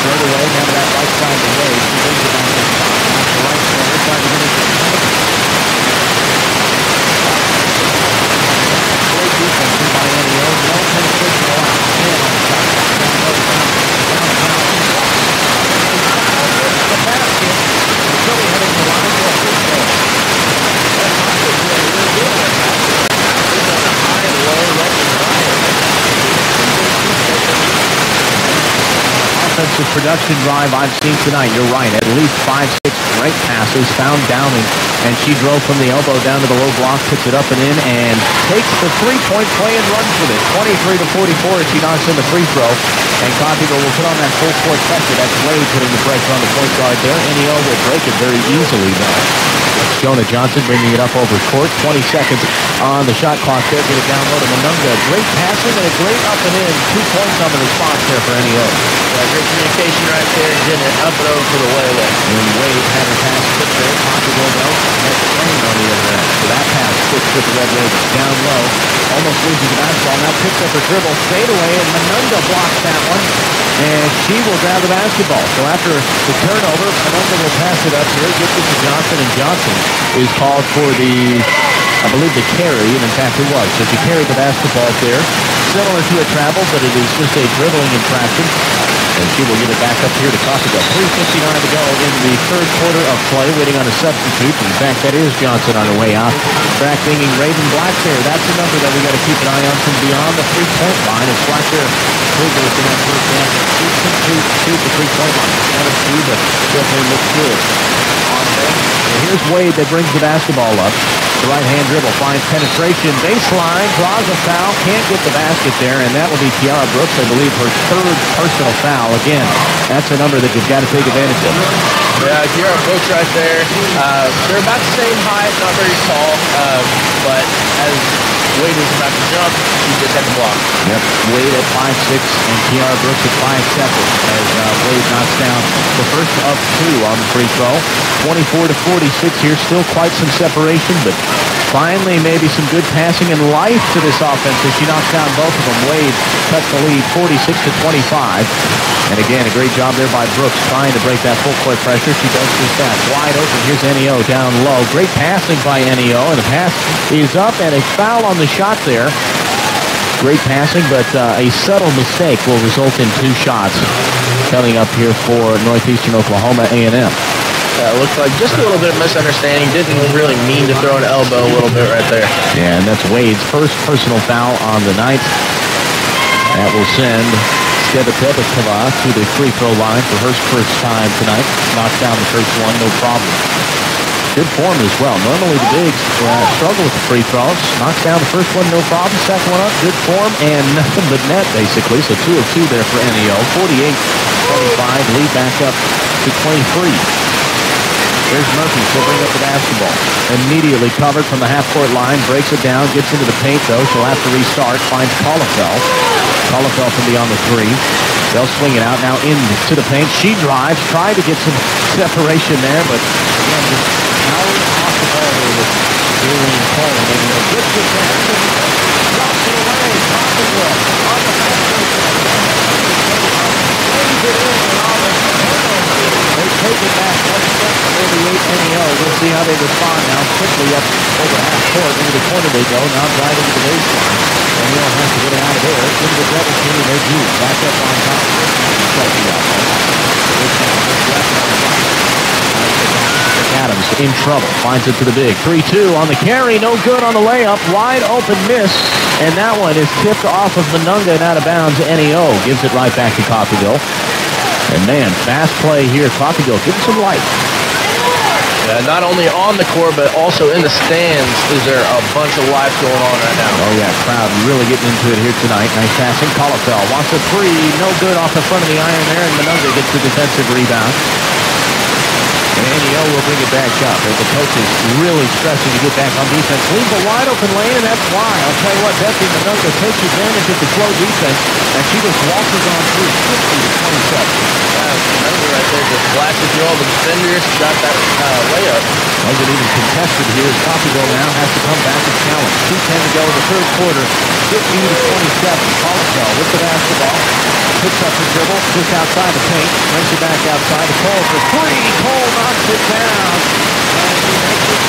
Third away, now to that right side of the way. She brings it back to the top. Off the right corner, trying to finish it. Great defense by NEO. No penetration allowed. And on the shot. The basket. Philly heading the line for a free throw. That's not good. Really good at that. He's on the high and low, left and right. Offensive production drive I've seen tonight. You're right. At least 5-6 great passes. Found Downing, and she drove from the elbow down to the low block, puts it up and in, and takes the three-point play and runs with it. 23-44 as she knocks in the free throw. And Coffeyville will put on that full court pressure. That's Wade putting the pressure on the point guard there. NEO will break it very easily, though. It's Jonah Johnson bringing it up over court. 20 seconds on the shot clock there. Get it down low to Manunga. Great passing and a great up and in. 2 points on the response there for NEO. Great communication right there, getting it up and over for the way away. And Wade had her pass put there. Coffeyville, though, has Rain on the other end. So that pass sticks with the Red Ravens. Down low. Almost loses the basketball. Now picks up her dribble. Fade away, and Manunga blocks that one. And she will grab the basketball. So after the turnover, Manunga will pass it up here. Gets it to Johnson, and Johnson is called for the, I believe, the carry. And in fact, it was. So she carried the basketball there. Similar to a travel, but it is just a dribbling infraction. And she will get it back up here to Coffeyville. 3:59 to go in the third quarter of play, waiting on a substitute. In fact, that is Johnson on her way out. Track thinking Raven Blackbear. That's a number that we got to keep an eye on from beyond the three-point line. As Blackbear proved us in that first half, shoots and shoot the three-point line. 1 of 2, but definitely looks good on them. Here's Wade that brings the basketball up. The right-hand dribble finds penetration. Baseline, draws a foul. Can't get the basket there, and that will be Kiara Brooks, I believe, her third personal foul. Again, that's a number that you've got to take advantage of. Yeah, Kiara Brooks right there. They're about the same height, not very tall, but as Wade was about to jump, he just had to block. Yep, Wade at 5'6", and Kiara Brooks at 5'7", as Wade knocks down the first of two on the free throw. 24-46 here, still quite some separation, but finally maybe some good passing and life to this offense as she knocks down both of them. Wade cuts the lead 46-25. And again, a great job there by Brooks trying to break that full court pressure. She does just that. Wide open. Here's Neo down low. Great passing by Neo, and the pass is up, and a foul on the shot there. Great passing, but a subtle mistake will result in two shots coming up here for Northeastern Oklahoma A&M. Looks like just a little bit of misunderstanding. Didn't really mean to throw an elbow a little bit right there. Yeah, and that's Wade's first personal foul on the night. That will send Stevateva to the free throw line for her first time tonight. Knocks down the first one, no problem. Good form as well. Normally the bigs struggle with the free throws. Knocks down the first one, no problem. Second one up, good form, and nothing but net, basically. So 2 of 2 there for NEO. 48-25, lead back up to 23. There's Murphy. She'll bring up the basketball. Immediately covered from the half-court line. Breaks it down. Gets into the paint, though. She'll have to restart. Finds Collefell. Collefell from beyond the three. They'll swing it out now into the paint. She drives. Tried to get some separation there, but again, just powering off the ball there with Aileen Cole. And gets it back. Drops it away. Collefell on the basket. Plays it in and all the they take it back 1-7-48 NEO. We'll see how they respond now. Quickly up over half court. Into the corner they go. Now driving to the baseline. NEO has to get it out of there. Into the double team. They do. Back up on top. Adams in trouble. Finds it to the big. 3-2 on the carry. No good on the layup. Wide open miss. And that one is tipped off of Monunga and out of bounds. NEO gives it right back to Coffeyville. And man, fast play here. Coffeyville gives some life. Yeah, not only on the court, but also in the stands is there a bunch of life going on right now. Oh yeah, crowd really getting into it here tonight. Nice passing. Collefell wants a three. No good off the front of the iron there, and Monunga gets the defensive rebound. And NEO will bring it back up as the coach is really stressing to get back on defense. Leaves a wide open lane, and that's why. I'll tell you what, Betsy Monunga takes advantage of the slow defense, and she just walks on through 50-27. Monunga right there just blasted through all the defenders, got that layup. Wasn't even contested here as Coffeyville now has to come back and challenge. 2:10 to go in the third quarter. 50-27. Collefell with the basketball. Picks up the dribble just outside the paint. Brings it back outside. The Cole for three. Cole knocks it down. And he makes it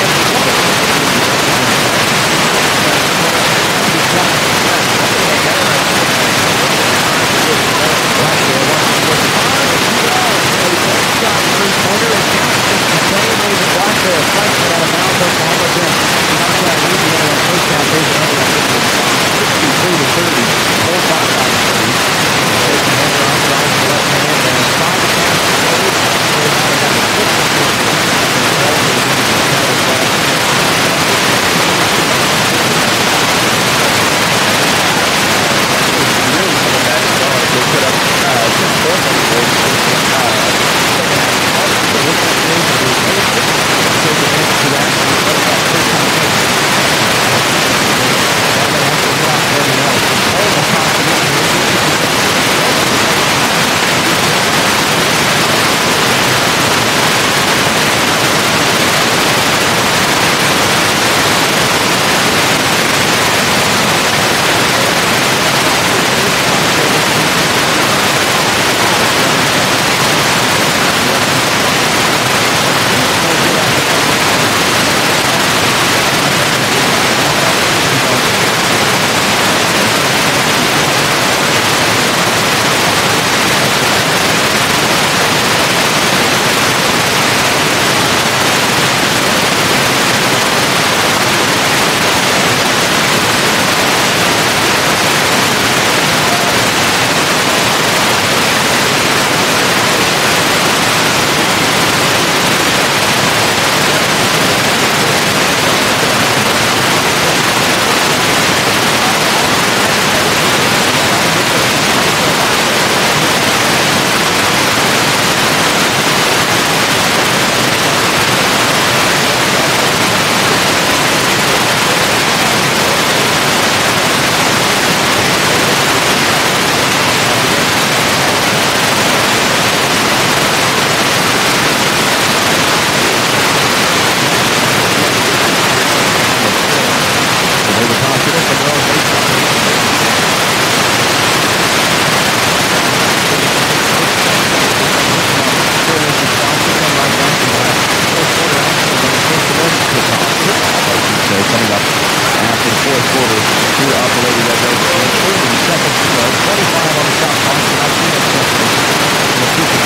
fourth quarter here of the Lady Red Raiders. 30 seconds to go. 25 on the shot clock.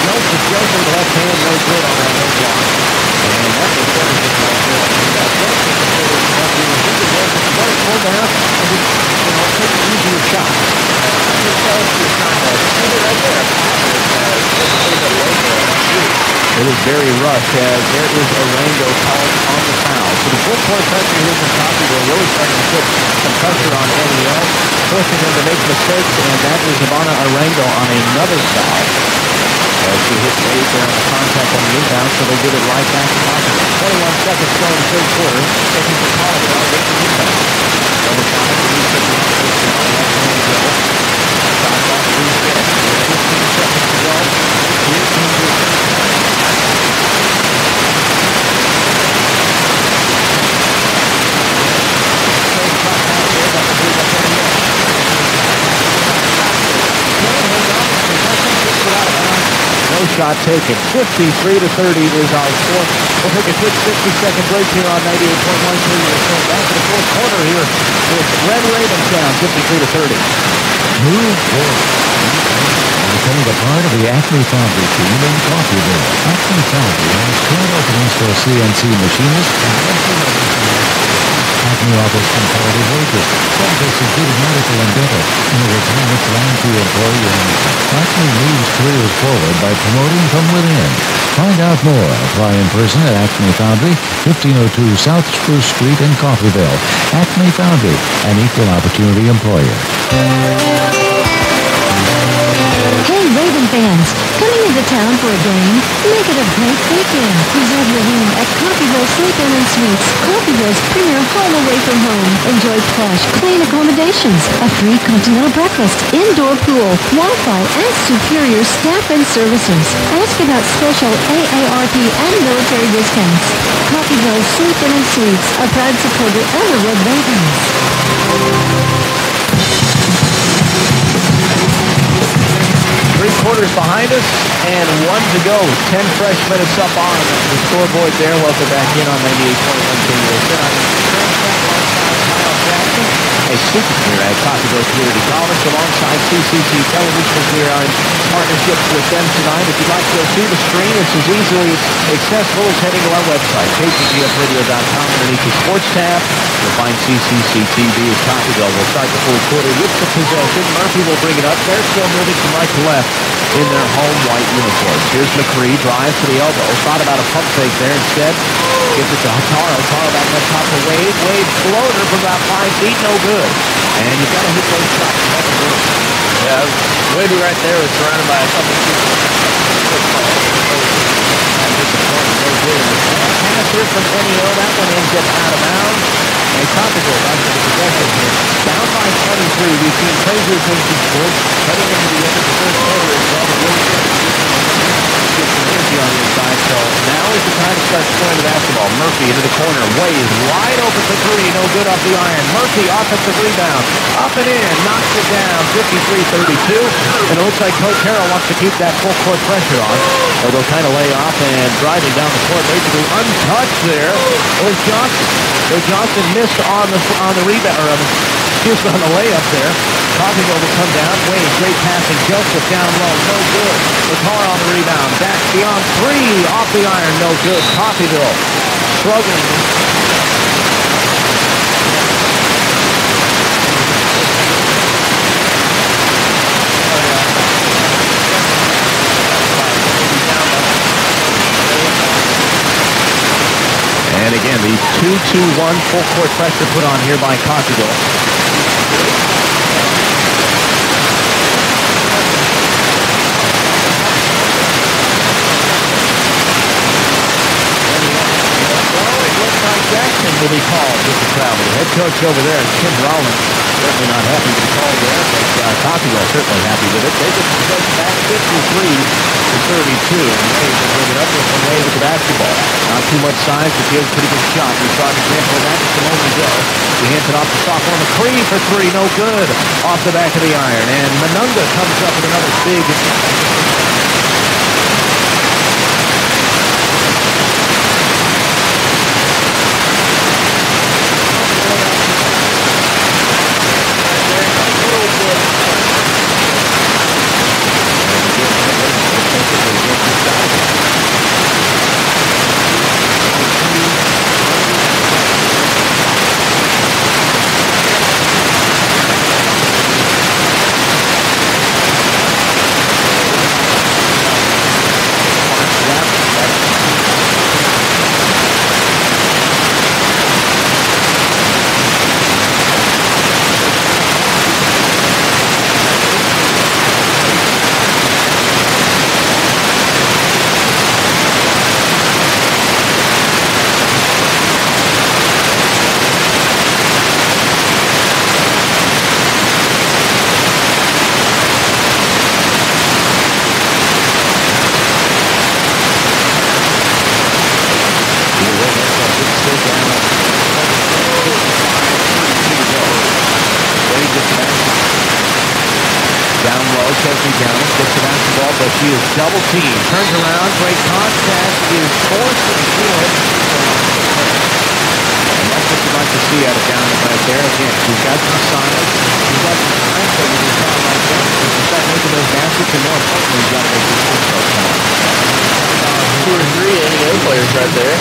Joseph the left hand, no good on that no block. And that's the finishes right there. Pull down and just, take an easier shot. I can tell it's not that. See it right there. It is very rushed as there is Arango called on the foul. So the full court pressure here from Coffeyville really starting to put some pressure on NEL, forcing them to make mistakes, and that is Ivana Arango on another foul. As she hit Wade there on the contact on the inbound, so they give it right back to Coffeyville. 21 seconds to go in the third quarter. Taking the call without making the inbound. Number 5, shot off the reset. 15 seconds to go. Here comes the no shot taken. 53-30 is our score. We'll take a quick 60-second break here on 98.1. We're back to the fourth quarter here. It's Red Ravens down 53-30. Move forward. Becoming a part of the Acme Foundry team in Coffeyville. Acme Foundry has current openings for CNC machinists and Acme offers competitive wages, benefits including medical and dental, and a retirement plan to employee earnings. Acme moves careers forward by promoting from within. Find out more. Apply in person at Acme Foundry, 1502 South Spruce Street in Coffeyville. Acme Foundry, an equal opportunity employer. Hey, Raven fans, coming into town for a game? Make it a great weekend. Reserve your room at Coffeyville Sleep-In and Suites, Coffeyville's premier home away from home. Enjoy plush, clean accommodations, a free continental breakfast, indoor pool, Wi-Fi, and superior staff and services. Ask about special AARP and military discounts. Coffeyville Sleep-In and Suites, a proud supporter of the Red Ravens. 3 quarters behind us and 1 to go. 10 fresh minutes up on the scoreboard there. Welcome back in on 98.1 KUSN. A student here at Coffeyville Community College alongside CCC Television. We are in partnership with them tonight. If you'd like to go see the screen, it's as easily accessible as heading to our website, kpgfradio.com. Underneath the sports tab, you'll find CCC TV as Coffeyville will start the fourth quarter with the possession. Murphy will bring it up. They're still moving from right to left in their home white uniforms. Here's McCree, drives to the elbow. Thought about a pump fake there. Instead, gives it to Taro. Taro back up top to Wade. Wade floater from about 5 feet, no good. And you've got to hit those shots. Yeah, Wade right there was surrounded by a couple of people. Pass here from NEO. That one ends up out of bounds. And Coffeyville back to the possession here. Down by 23. We've seen crazier things in sports. Heading into the end of the third quarter as well. But really get some energy on your side. So now is the time to start scoring the basketball. Murphy into the corner. Wade wide open for 3. No good off the iron. Murphy offensive rebound. Up and in. Knocks it down. 53-32. And it looks like Coach Harrell wants to keep that full court pressure on. Or they'll kind of lay off and driving down the court. Basically untouched there. Was Johnson. So Johnson missed on the rebound. Or on the layup there. Coffeyville will come down. Wade, great passing. Joseph down low. No good. Latar on the rebound. Back beyond 3. Off the iron. No good. Coffeyville struggling. And again, the 2-2-1 full court pressure put on here by Coffeyville. Jackson will be called with the travel. The head coach over there is Tim Rowland. Certainly not happy with the call there, but Coffeyville certainly happy with it. They get the possession back 53-32. And they can bring it up with one way with the basketball. Not too much size, but he has a pretty good shot. We saw an example of that just a moment ago. He hands it off to sophomore McCree for 3. No good. Off the back of the iron. And Manunga comes up with another big... basketball, but she is double teamed. Turns around, great contact, is forced to the field. And that's what you'd like to see out of Downey right there. Again, she's got some size, she's got some strength, but when you foul like that, you can start making those baskets, and more importantly, you've got to make these free throws count. 2 or 3 NEO players right there.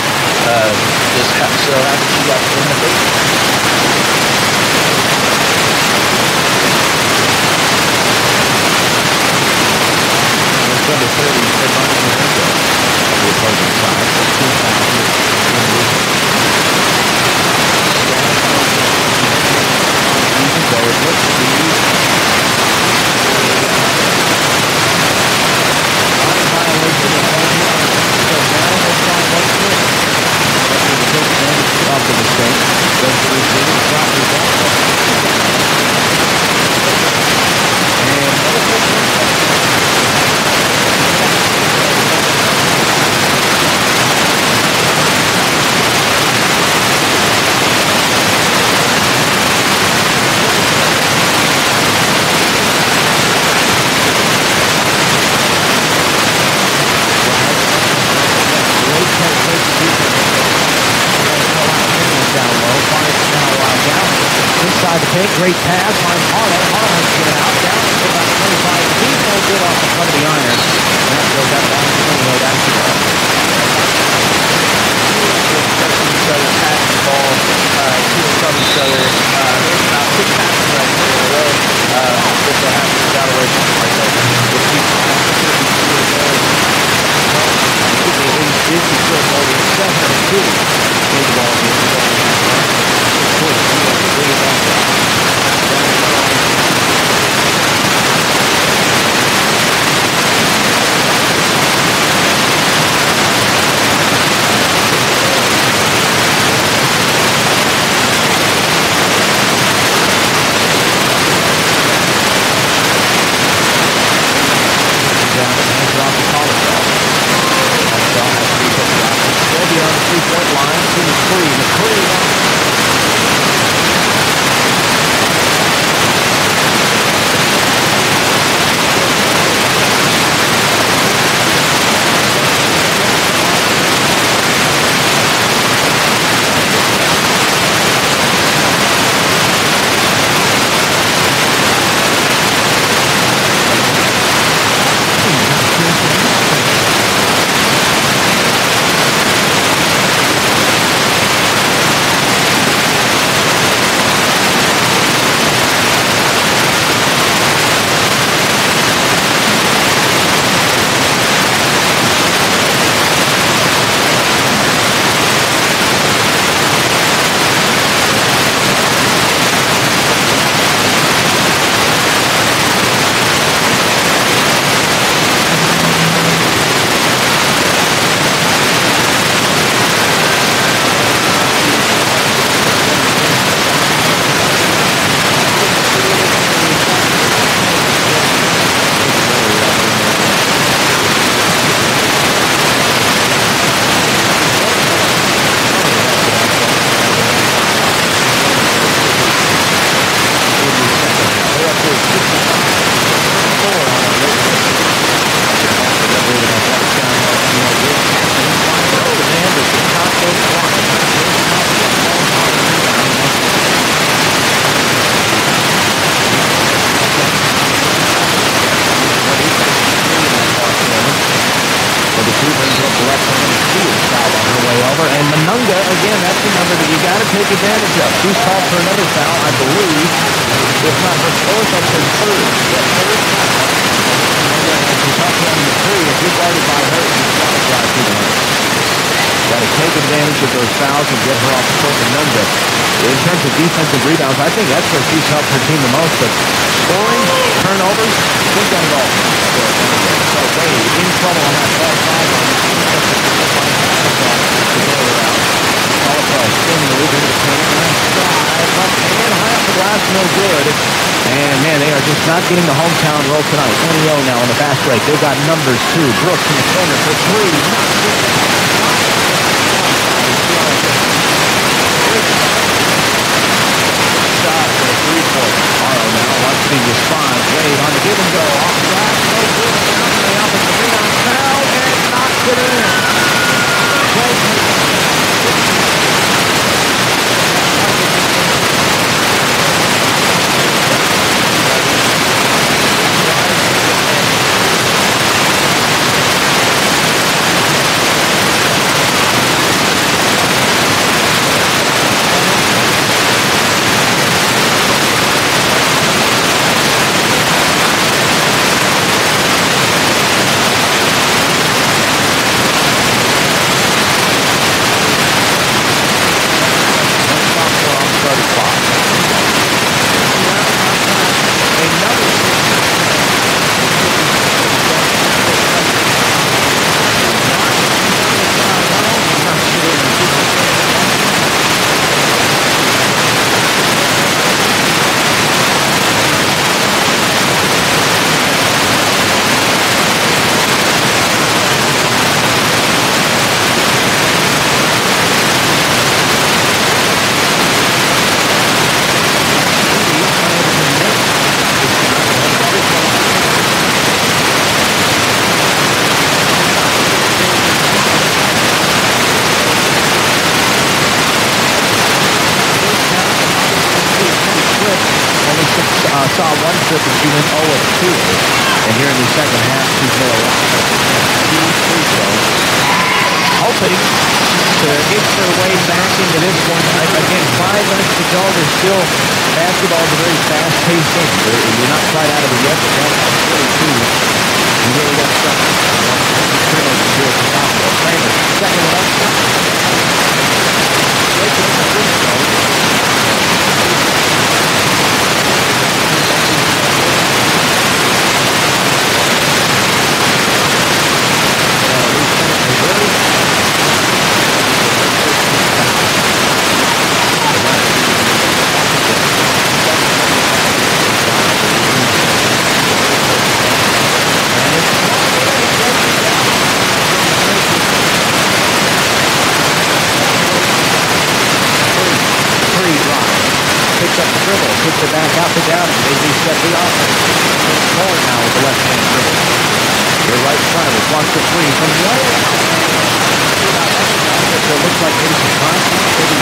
Just so happy she got in the face. Number 30, Ivana Menendez on the opposing side. 16 fouls in the league. Even though it looks to be violation so now let's find what's good. After the take advantage of the mistake, goes to receive the property ball. And another first. Inside the paint, great pass, finds Harlow. Harlow has to get it out, down to about 25 feet, no good off the front of the iron. And that goes out down to the basketball. Each other, passing the ball to from each other. There's about 6 passes right here in a row. If they have to get away from right there. If you This is still holding 7-2. Take the ball here. Take advantage of. She's called for another foul, I believe. If not her fourth, that's her third. Yeah, third foul. And she's not counting the three. If you're guarded by her, you've got to drive through the line. Got to take advantage of those fouls and get her off the court. Menendez. In terms of defensive rebounds, I think that's where she's helped her team the most. But scoring, turnovers, she's done it all. So Wade in trouble on that far sideline. To get her out. Spin move into the paint. Nice drive. Up and high off the glass. No good. And, man, they are just not getting the hometown roll tonight. 20-0 now on the fast break. They've got numbers, too. Brooks in the corner for three. Shot for the three-point. Harlow now. Watch me respond. Wade on the give and go. Off the glass. No good. saw one trip and she went 0 of 2. And here in the second half, she's made a lot of free throws. Hoping to inch their way back into this one. Again, 5 minutes to go. There's still basketball is a very fast-paced game. You're not quite out of it yet, but down by 42. You really got something. Pretty much here at the top of the Kramer. Second one up. Making the free throw. Picks up the dribble, puts it back out to down, and they reset the offense. More now with the left-hand dribble. They're right in front of us. Wants the three from way out. So it looks like maybe some contact. They did.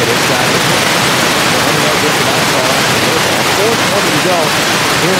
It's got it. 4:20 to go. Here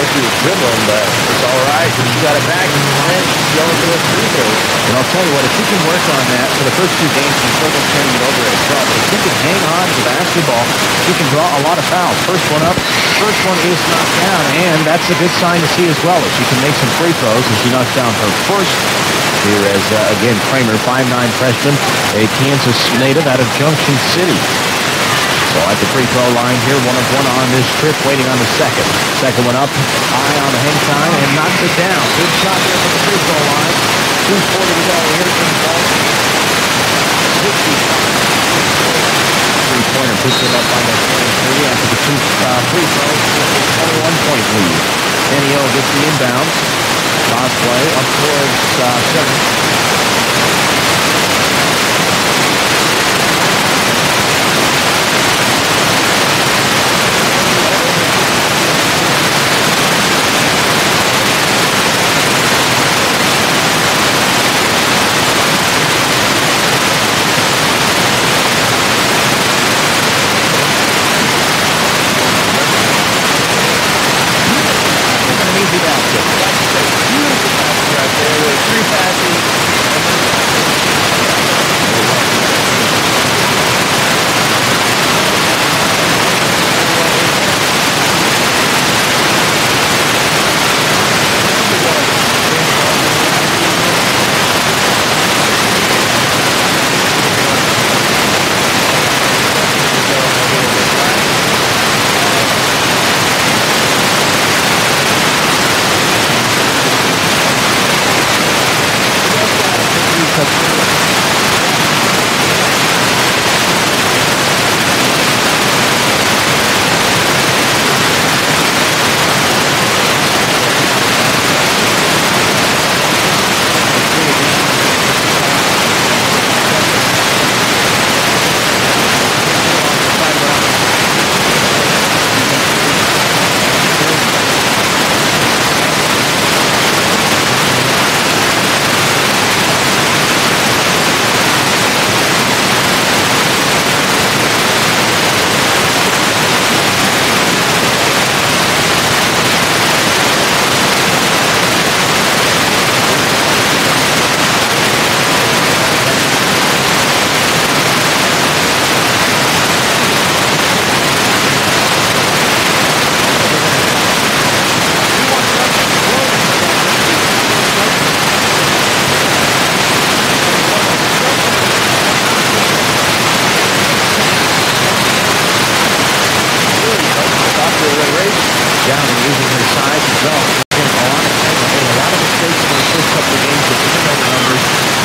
she was dribbling, but it's all right. She got it back, and she's going to the free throws. And I'll tell you what, if she can work on that for the first 2 games, she struggled turning it over as well. But if she can hang on to the basketball, she can draw a lot of fouls. First one up, first one is knocked down, and that's a good sign to see as well. If she can make some free throws, and she knocks down her first here as, again, Kramer, 5'9" freshman, a Kansas native out of Junction City. So at the free throw line here, 1 of 1 on this trip, waiting on the second. Second one up, high on the hang time, and knocks it down. Good shot there from the free throw line. 2:40 to go here in the ball. 65. Three-pointer puts it up by the 23 after the 2 free throws. 21-point lead. Enio gets the inbounds. Cross play up towards center.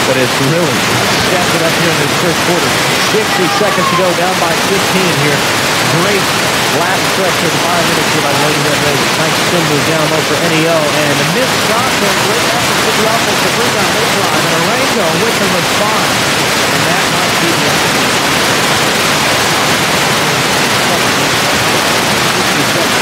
But it's really stepped it up here in this first quarter. 60 seconds to go, down by 15 here. Great last stretch of the 5 minutes here by the Lady Red Raiders. Nice spindle down low for NEO. And a missed shot, but great effort to the offensive rebound. They drive, and Arango with the response. And that might be the action. 60 seconds.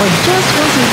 or just want to